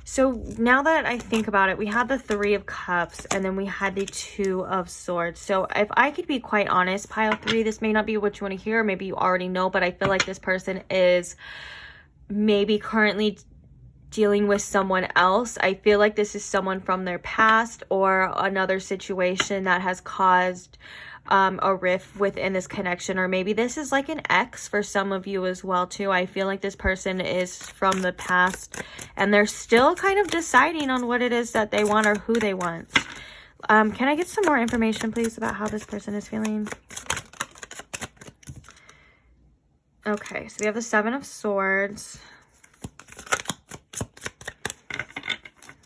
so now that I think about it, we had the Three of Cups and then we had the Two of Swords. So if I could be quite honest, pile 3, this may not be what you want to hear, maybe you already know, but I feel like this person is maybe currently dealing with someone else. I feel like this is someone from their past or another situation that has caused a rift within this connection, or maybe this is like an ex for some of you as well too. I feel like this person is from the past and they're still kind of deciding on what it is that they want or who they want. Can I get some more information please about how this person is feeling? Okay, so we have the Seven of Swords.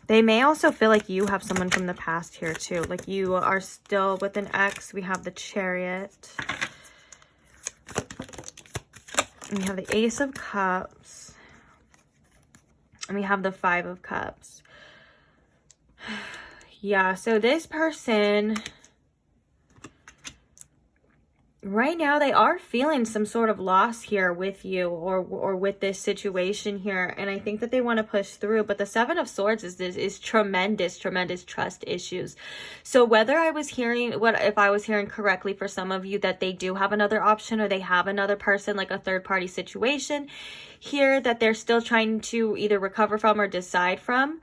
They may also feel like you have someone from the past here too. Like you are still with an ex. We have the Chariot. And we have the Ace of Cups. And we have the Five of Cups. Yeah, so this person, right now, they are feeling some sort of loss here with you or with this situation here. And I think that they want to push through. But the Seven of Swords is tremendous trust issues. So whether I was hearing, if I was hearing correctly for some of you that they do have another option or they have another person, like a third party situation here that they're still trying to either recover from or decide from.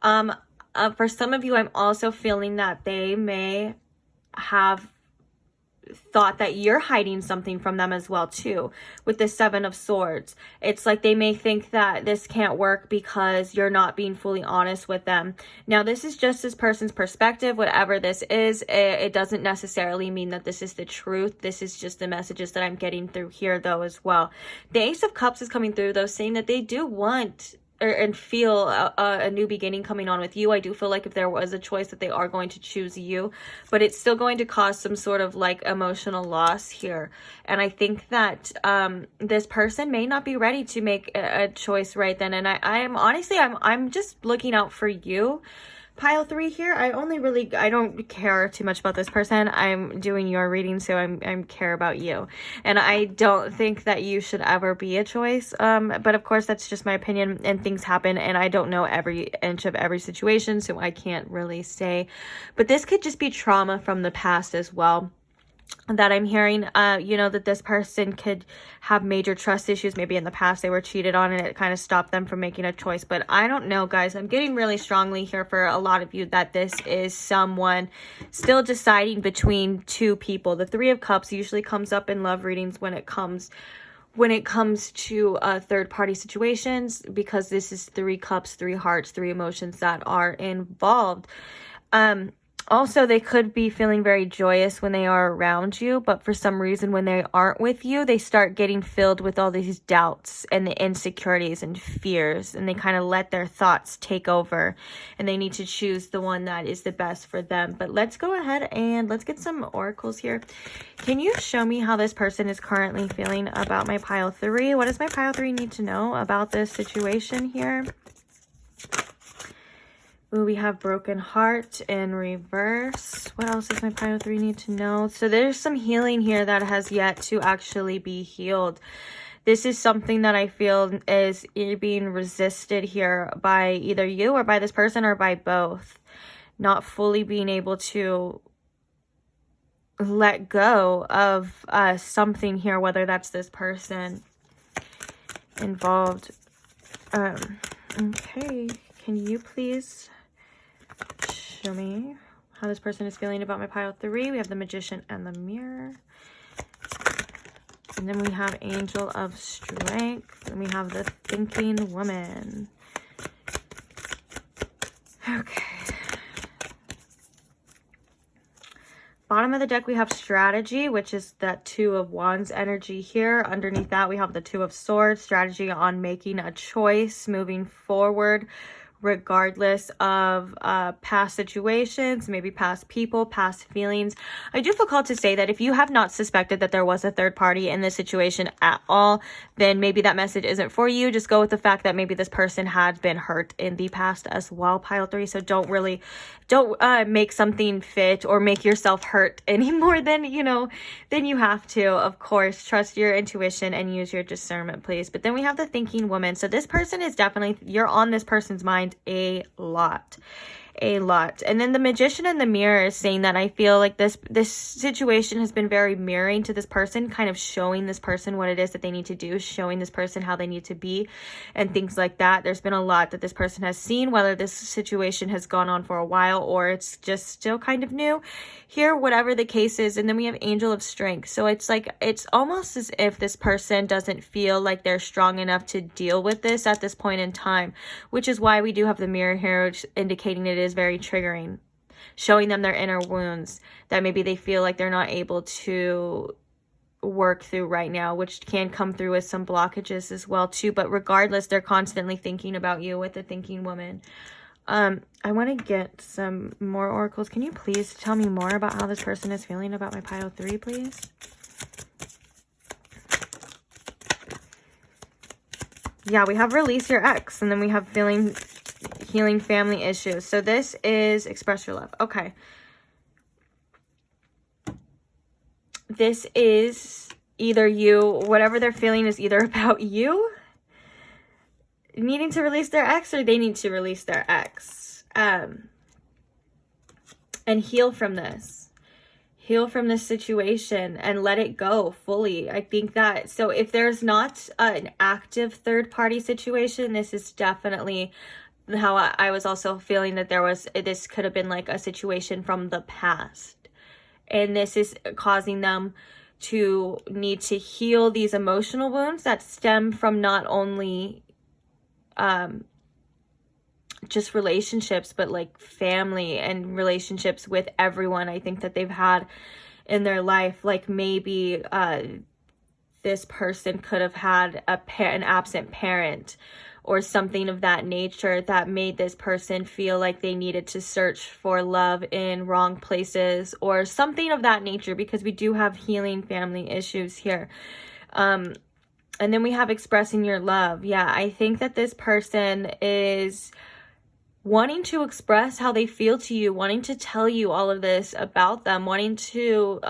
For some of you, I'm also feeling that they may have thought that you're hiding something from them as well too with the Seven of Swords. It's like they may think that this can't work because you're not being fully honest with them. Now this is just this person's perspective. Whatever this is, it doesn't necessarily mean that this is the truth. This is just the messages that I'm getting through here though as well. The Ace of Cups is coming through though, saying that they do want and feel a new beginning coming on with you. I do feel like if there was a choice that they are going to choose you, but it's still going to cause some sort of like emotional loss here. And I think that this person may not be ready to make a choice right then. And I'm honestly, I'm just looking out for you Pile 3 here, I don't care too much about this person. I'm doing your reading, so I'm care about you. And I don't think that you should ever be a choice. But of course, that's just my opinion, and things happen, and I don't know every inch of every situation, so I can't really say. But this could just be trauma from the past as well that I'm hearing. You know, that this person could have major trust issues. Maybe in the past they were cheated on and it kind of stopped them from making a choice. But I don't know, guys. I'm getting really strongly here for a lot of you that this is someone still deciding between two people. The Three of Cups usually comes up in love readings when it comes to third-party situations, because this is 3 cups, 3 hearts, 3 emotions that are involved. Also, they could be feeling very joyous when they are around you, but for some reason when they aren't with you, they start getting filled with all these doubts and the insecurities and fears, and they kind of let their thoughts take over, and they need to choose the one that is the best for them. But let's go ahead and let's get some oracles here. Can you show me how this person is currently feeling about my pile 3? What does my pile 3 need to know about this situation here? Ooh, we have broken heart in reverse. What else does my pile 3 need to know? So there's some healing here that has yet to actually be healed. This is something that I feel is being resisted here by either you or by this person or by both. Not fully being able to let go of something here, whether that's this person involved. Okay, can you please show me how this person is feeling about my pile 3? We have the Magician and the Mirror. And then we have Angel of Strength. And we have the Thinking Woman. Okay. Bottom of the deck, we have Strategy, which is that 2 of Wands energy here. Underneath that, we have the 2 of Swords, strategy on making a choice, moving forward, regardless of past situations, maybe past people, past feelings. I do feel called to say that if you have not suspected that there was a third party in this situation at all, then maybe that message isn't for you. Just go with the fact that maybe this person had been hurt in the past as well, pile 3. So don't make something fit or make yourself hurt any more than you have to. Of course, trust your intuition and use your discernment, please. But then we have the Thinking Woman. So this person is definitely, you're on this person's mind a lot. And then the Magician and the Mirror is saying that I feel like this situation has been very mirroring to this person, kind of showing this person what it is that they need to do, showing this person how they need to be, and things like that. There's been a lot that this person has seen, whether this situation has gone on for a while or it's just still kind of new here, whatever the case is. And then we have Angel of Strength. So it's like, it's almost as if this person doesn't feel like they're strong enough to deal with this at this point in time, which is why we do have the Mirror here, which indicating it is very triggering, showing them their inner wounds that maybe they feel like they're not able to work through right now, which can come through with some blockages as well too. But regardless, they're constantly thinking about you with the Thinking Woman. I want to get some more oracles. Can you please tell me more about how this person is feeling about my pile 3, please? Yeah, we have Release Your Ex, and then we have Healing Family Issues. So this is Express Your Love. Okay. This is either you, whatever they're feeling is either about you needing to release their ex, or they need to release their ex. And heal from this. Heal from this situation and let it go fully. I think that, so if there's not an active third-party situation, this is definitely how I was also feeling that this could have been like a situation from the past. And this is causing them to need to heal these emotional wounds that stem from not only just relationships, but like family and relationships with everyone I think that they've had in their life. Like maybe this person could have had an absent parent or something of that nature that made this person feel like they needed to search for love in wrong places or something of that nature, because we do have healing family issues here. And then we have Expressing Your Love. Yeah, I think that this person is wanting to express how they feel to you, wanting to tell you all of this about them, wanting to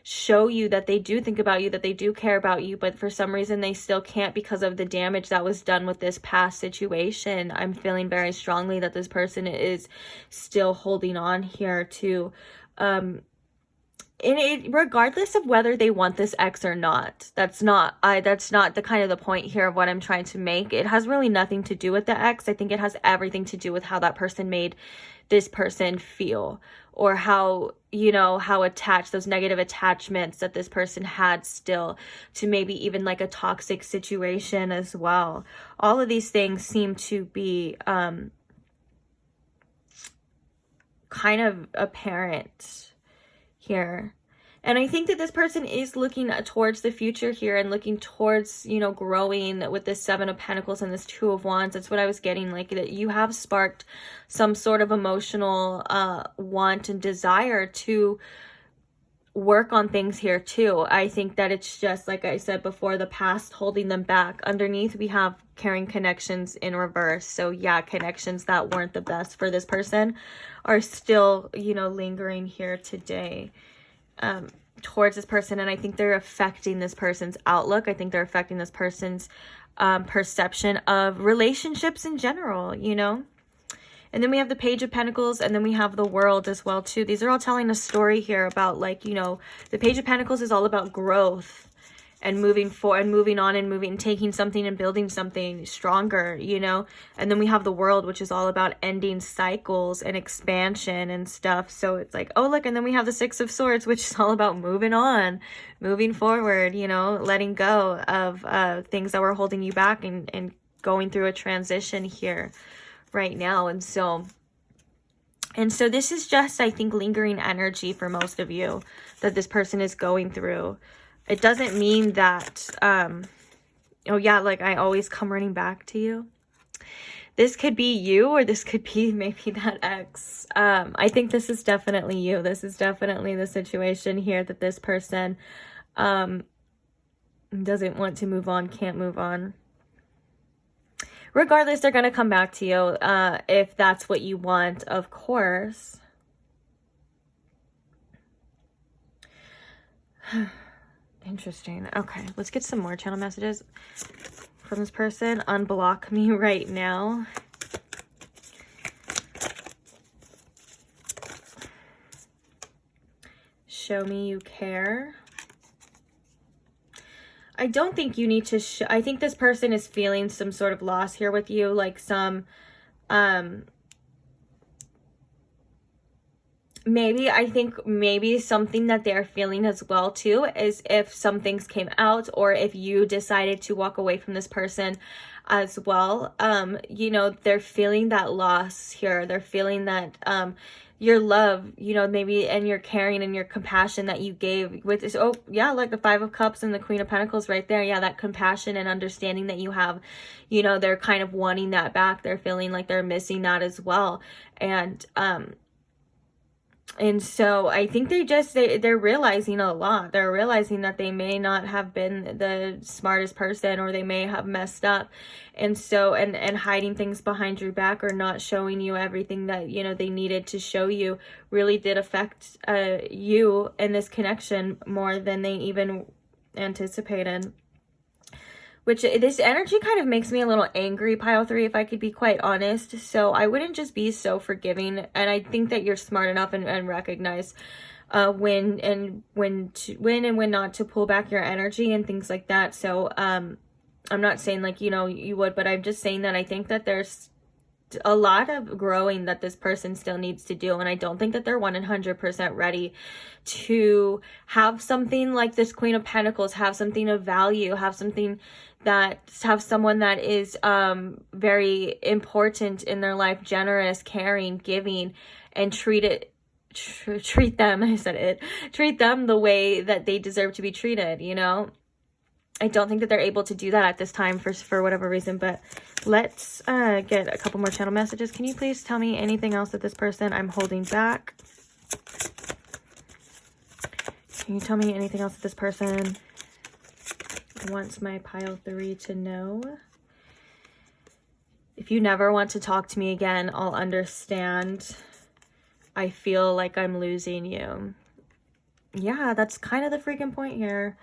show you that they do think about you, that they do care about you, but for some reason they still can't because of the damage that was done with this past situation. I'm feeling very strongly that this person is still holding on here to regardless of whether they want this ex or not. That's not the kind of the point here of what I'm trying to make. It has really nothing to do with the ex. I think it has everything to do with how that person made this person feel, or how, you know, how attached, those negative attachments that this person had still to maybe even like a toxic situation as well. All of these things seem to be kind of apparent here. And I think that this person is looking towards the future here and looking towards, you know, growing with this Seven of Pentacles and this Two of Wands. That's what I was getting, like that you have sparked some sort of emotional want and desire to work on things here too. I think that it's just, like I said before, the past holding them back. Underneath we have carrying connections in reverse. So yeah, connections that weren't the best for this person are still, you know, lingering here today towards this person. And I think they're affecting this person's outlook. I think they're affecting this person's perception of relationships in general, you know. And then we have the Page of Pentacles, and then we have the World as well too. These are all telling a story here about, like, you know, the Page of Pentacles is all about growth and moving forward and moving on and taking something and building something stronger, you know. And then we have the World, which is all about ending cycles and expansion and stuff. So it's like, oh look, and then we have the Six of Swords, which is all about moving on, moving forward, you know, letting go of things that were holding you back and going through a transition here right now. And so this is just, I think, lingering energy for most of you that this person is going through. It doesn't mean that oh yeah, like I always come running back to you. This could be you, or this could be maybe that ex. I think this is definitely you. This is definitely the situation here, that this person doesn't want to move on, can't move on. Regardless, they're going to come back to you if that's what you want, of course. Interesting. Okay, let's get some more channel messages from this person. Unblock me right now. Show me you care. I don't think you need to I think this person is feeling some sort of loss here with you, like some maybe something that they're feeling as well too is if some things came out, or if you decided to walk away from this person as well. You know, they're feeling that loss here. They're feeling that your love, you know, maybe, and your caring and your compassion that you gave with this. Oh yeah, like the Five of Cups and the Queen of Pentacles right there. Yeah, that compassion and understanding that you have, you know, they're kind of wanting that back. They're feeling like they're missing that as well. And so I think they're realizing a lot. They're realizing that they may not have been the smartest person, or they may have messed up. And so, and hiding things behind your back, or not showing you everything that, you know, they needed to show you, really did affect you in this connection more than they even anticipated. Which, this energy kind of makes me a little angry, pile 3, if I could be quite honest. So I wouldn't just be so forgiving. And I think that you're smart enough and recognize when and when not to pull back your energy and things like that. So I'm not saying like, you know, you would, but I'm just saying that I think that there's a lot of growing that this person still needs to do. And I don't think that they're 100% ready to have something like this Queen of Pentacles, have something of value, have someone that is very important in their life, generous, caring, giving, and treat them the way that they deserve to be treated, you know. I don't think that they're able to do that at this time for whatever reason. But let's get a couple more channel messages. Can you please tell me anything else that this person I'm holding back? Can you tell me anything else that this person wants my pile 3 to know? If you never want to talk to me again, I'll understand. I feel like I'm losing you. Yeah, that's kind of the freaking point here.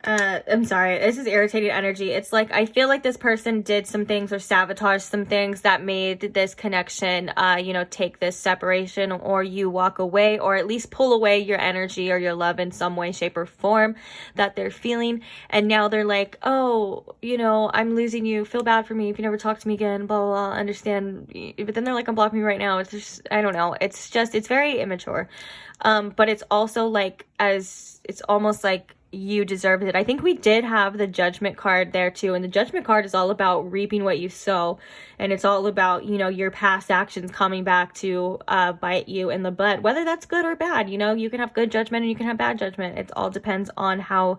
I'm sorry, this is irritating energy. It's like, I feel like this person did some things or sabotaged some things that made this connection, you know, take this separation, or you walk away, or at least pull away your energy or your love in some way, shape, or form that they're feeling. And now they're like, oh, you know, I'm losing you. Feel bad for me if you never talk to me again, blah, blah, blah, understand. But then they're like, unblock me right now. It's just, I don't know. It's just, it's very immature. But it's also like, it's almost like you deserved it. I think we did have the Judgment card there too, and the Judgment card is all about reaping what you sow, and it's all about, you know, your past actions coming back to bite you in the butt, whether that's good or bad. You know, you can have good judgment and you can have bad judgment. It all depends on how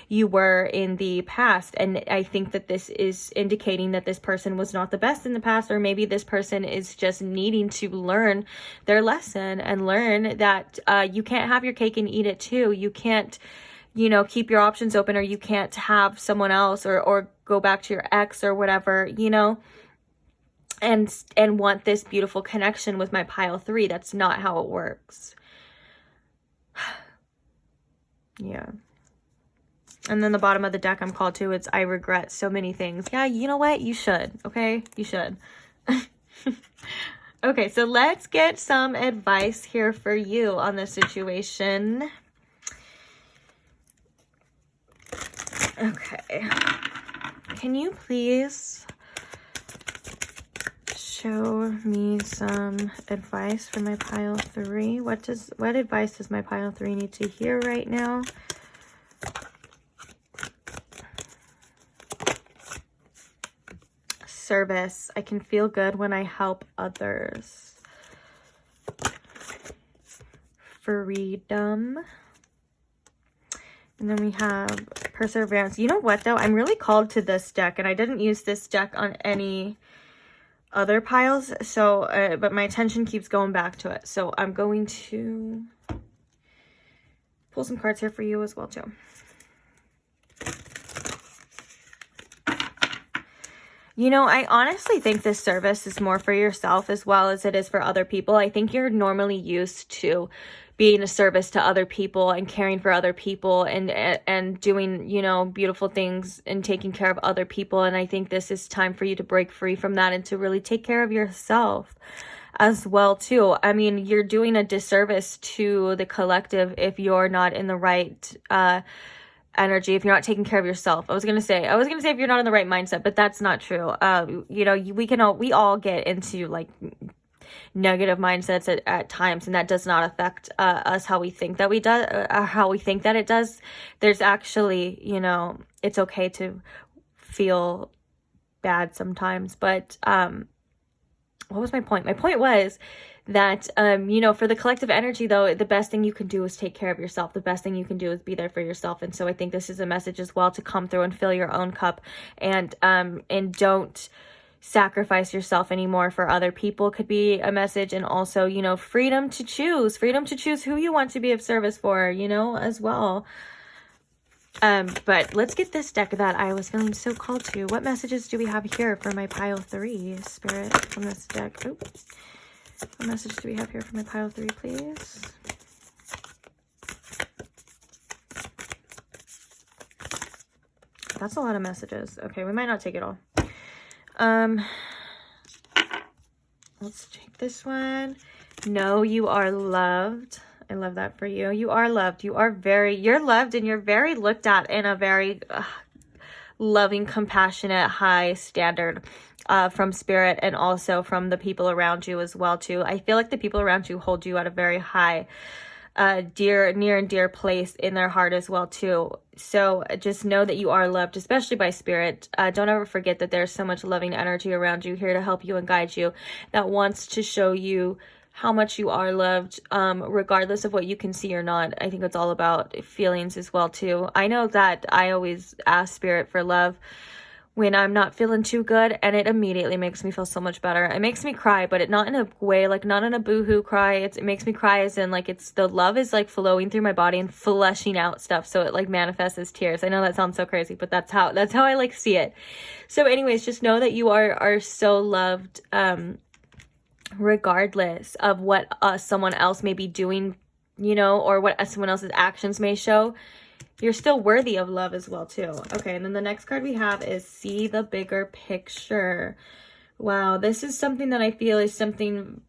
you were in the past, and I think that this is indicating that this person was not the best in the past, or maybe this person is just needing to learn their lesson and learn that you can't have your cake and eat it too. You can't, you know, keep your options open, or you can't have someone else, or go back to your ex or whatever, you know, and want this beautiful connection with my pile 3. That's not how it works. Yeah. And then the bottom of the deck I'm called to, it's I regret so many things. Yeah, you know what? You should, okay? You should. Okay, so let's get some advice here for you on this situation. Okay, can you please show me some advice for my pile 3? What advice does my pile 3 need to hear right now? Service. I can feel good when I help others. Freedom. And then we have perseverance. You know what, though? I'm really called to this deck, and I didn't use this deck on any other piles, so, but my attention keeps going back to it. So I'm going to pull some cards here for you as well, too. You know, I honestly think this service is more for yourself as well as it is for other people. I think you're normally used to being a service to other people and caring for other people and doing, you know, beautiful things and taking care of other people. And I think this is time for you to break free from that and to really take care of yourself as well, too. I mean, you're doing a disservice to the collective if you're not in the right energy, if you're not taking care of yourself. I was gonna say if you're not in the right mindset, but that's not true. You know, we all get into like negative mindsets at times, and that does not affect us how we think that it does. There's actually, you know, it's okay to feel bad sometimes, but what was my point? My point was that, you know, for the collective energy, though, the best thing you can do is take care of yourself. The best thing you can do is be there for yourself. And so I think this is a message as well to come through and fill your own cup, and don't sacrifice yourself anymore for other people could be a message. And also, you know, freedom to choose who you want to be of service for, you know, as well. But let's get this deck that I was feeling so called to. What messages do we have here for my pile 3, Spirit, from this deck? Oops. What message do we have here for my pile 3, please? That's a lot of messages. Okay, we might not take it all. Let's take this one. No, you are loved. I love that for you. You are loved. You're loved, and you're very looked at in a very loving, compassionate, high standard from Spirit, and also from the people around you as well, too. I feel like the people around you hold you at a very high, near and dear place in their heart as well, too. So just know that you are loved, especially by Spirit. Don't ever forget that there's so much loving energy around you, here to help you and guide you, that wants to show you how much you are loved, regardless of what you can see or not. I think it's all about feelings as well, too. I know that I always ask Spirit for love when I'm not feeling too good, and it immediately makes me feel so much better. It makes me cry, but not in a way, like not in a boohoo cry. It makes me cry as in like it's the love is like flowing through my body and fleshing out stuff, so it like manifests as tears. I know that sounds so crazy, but that's how I like see it. So anyways, just know that you are so loved, regardless of what someone else may be doing, you know, or what someone else's actions may show. You're still worthy of love as well, too. Okay, and then the next card we have is see the bigger picture. Wow, this is something that I feel is something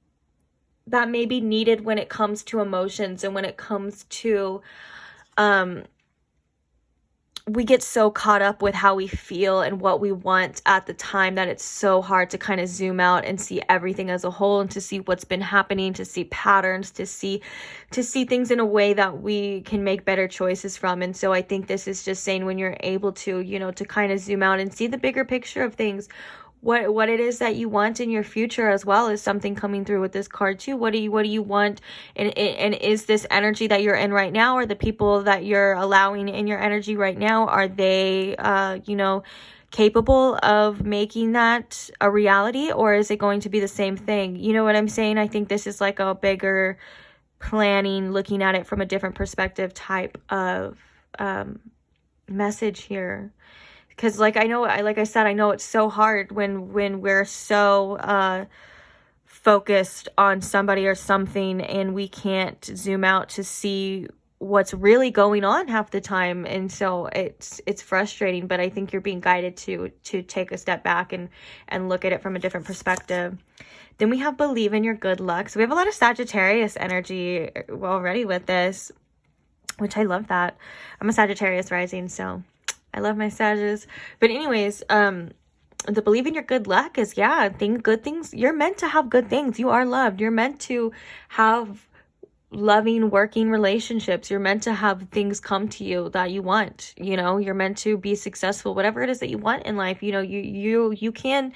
that may be needed when it comes to emotions and when it comes to, we get so caught up with how we feel and what we want at the time that it's so hard to kind of zoom out and see everything as a whole, and to see what's been happening, to see patterns, to see things in a way that we can make better choices from. And so I think this is just saying, when you're able to, you know, to kind of zoom out and see the bigger picture of things, what it is that you want in your future, as well as something coming through with this card too. What do you want, and is this energy that you're in right now, or the people that you're allowing in your energy right now, are they you know, capable of making that a reality, or is it going to be the same thing? You know what I'm saying? I think this is like a bigger planning, looking at it from a different perspective type of message here. Because like I said, I know it's so hard when we're so focused on somebody or something, and we can't zoom out to see what's really going on half the time. And so it's frustrating, but I think you're being guided to take a step back and look at it from a different perspective. Then we have believe in your good luck. So we have a lot of Sagittarius energy already with this, which I love that. I'm a Sagittarius rising, so I love my Sagittarius. But anyways, the believe in your good luck is, yeah, good things. You're meant to have good things. You are loved. You're meant to have loving, working relationships. You're meant to have things come to you that you want. You know, you're meant to be successful, whatever it is that you want in life. You know, you can,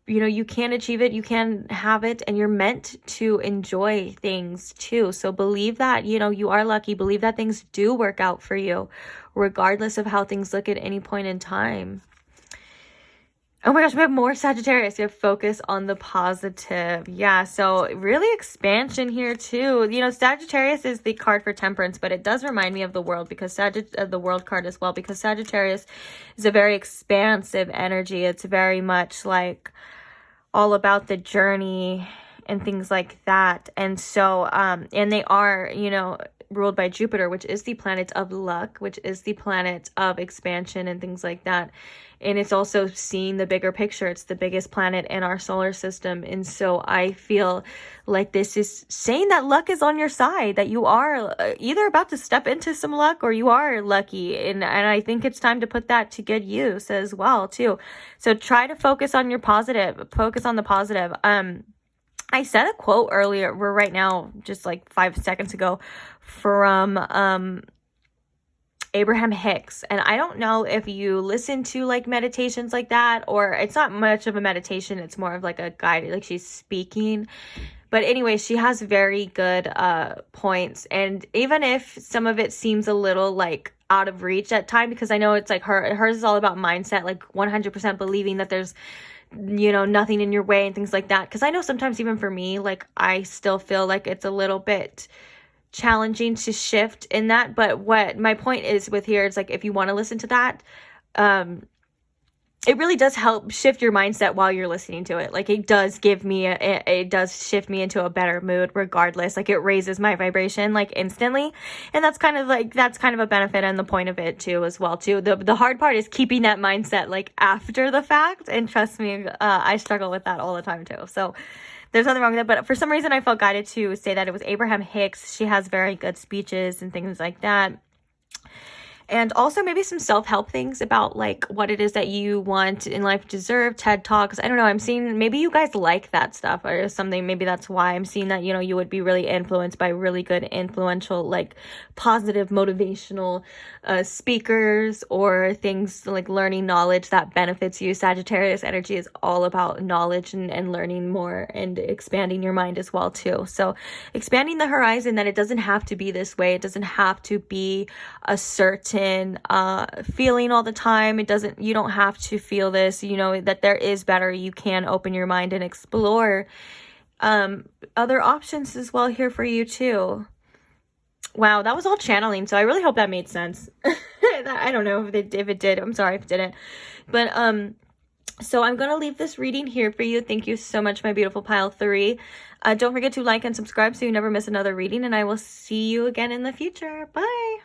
you know, you can achieve it, you can have it, and you're meant to enjoy things too. So believe that, you know, you are lucky. Believe that things do work out for you, regardless of how things look at any point in time. Oh my gosh, we have more Sagittarius. We have focus on the positive. Yeah, so really expansion here too. You know, Sagittarius is the card for temperance, but it does remind me of the world, because the world card as well, because Sagittarius is a very expansive energy. It's very much like all about the journey and things like that. And so, and they are, you know, ruled by Jupiter, which is the planet of luck, which is the planet of expansion and things like that. And it's also seeing the bigger picture. It's the biggest planet in our solar system. And so I feel like this is saying that luck is on your side, that you are either about to step into some luck or you are lucky. And I think it's time to put that to good use as well, too. So try to focus on your positive, focus on the positive. I said a quote earlier, we're right now, just like 5 seconds ago, from Abraham Hicks. And I don't know if you listen to like meditations like that, or it's not much of a meditation. It's more of like a guide, like she's speaking. But anyway, she has very good points. And even if some of it seems a little like out of reach at time, because I know it's like hers is all about mindset, like 100% believing that there's, you know, nothing in your way and things like that. Because I know sometimes even for me, like I still feel like it's a little bit challenging to shift in that. But what my point is with here is like, if you want to listen to that, it really does help shift your mindset while you're listening to it. Like it does give me it does shift me into a better mood regardless. Like it raises my vibration like instantly. And that's kind of a benefit and the point of it too as well too. The hard part is keeping that mindset like after the fact. And trust me, I struggle with that all the time too. So there's nothing wrong with it. But for some reason I felt guided to say that it was Abraham Hicks. She has very good speeches and things like that. And also maybe some self-help things about like what it is that you want in life, deserve, TED Talks. I don't know. I'm seeing maybe you guys like that stuff or something. Maybe that's why I'm seeing that, you know, you would be really influenced by really good, influential, like positive, motivational speakers or things like learning knowledge that benefits you. Sagittarius energy is all about knowledge and learning more and expanding your mind as well too. So expanding the horizon, that it doesn't have to be this way. It doesn't have to be a certain in feeling all the time. You don't have to feel this, you know, that there is better. You can open your mind and explore other options as well here for you too. Wow, that was all channeling, so I really hope that made sense. I don't know if it did. I'm sorry if it didn't. But so I'm going to leave this reading here for you. Thank you so much, my beautiful pile 3. Don't forget to like and subscribe so you never miss another reading, and I will see you again in the future. Bye.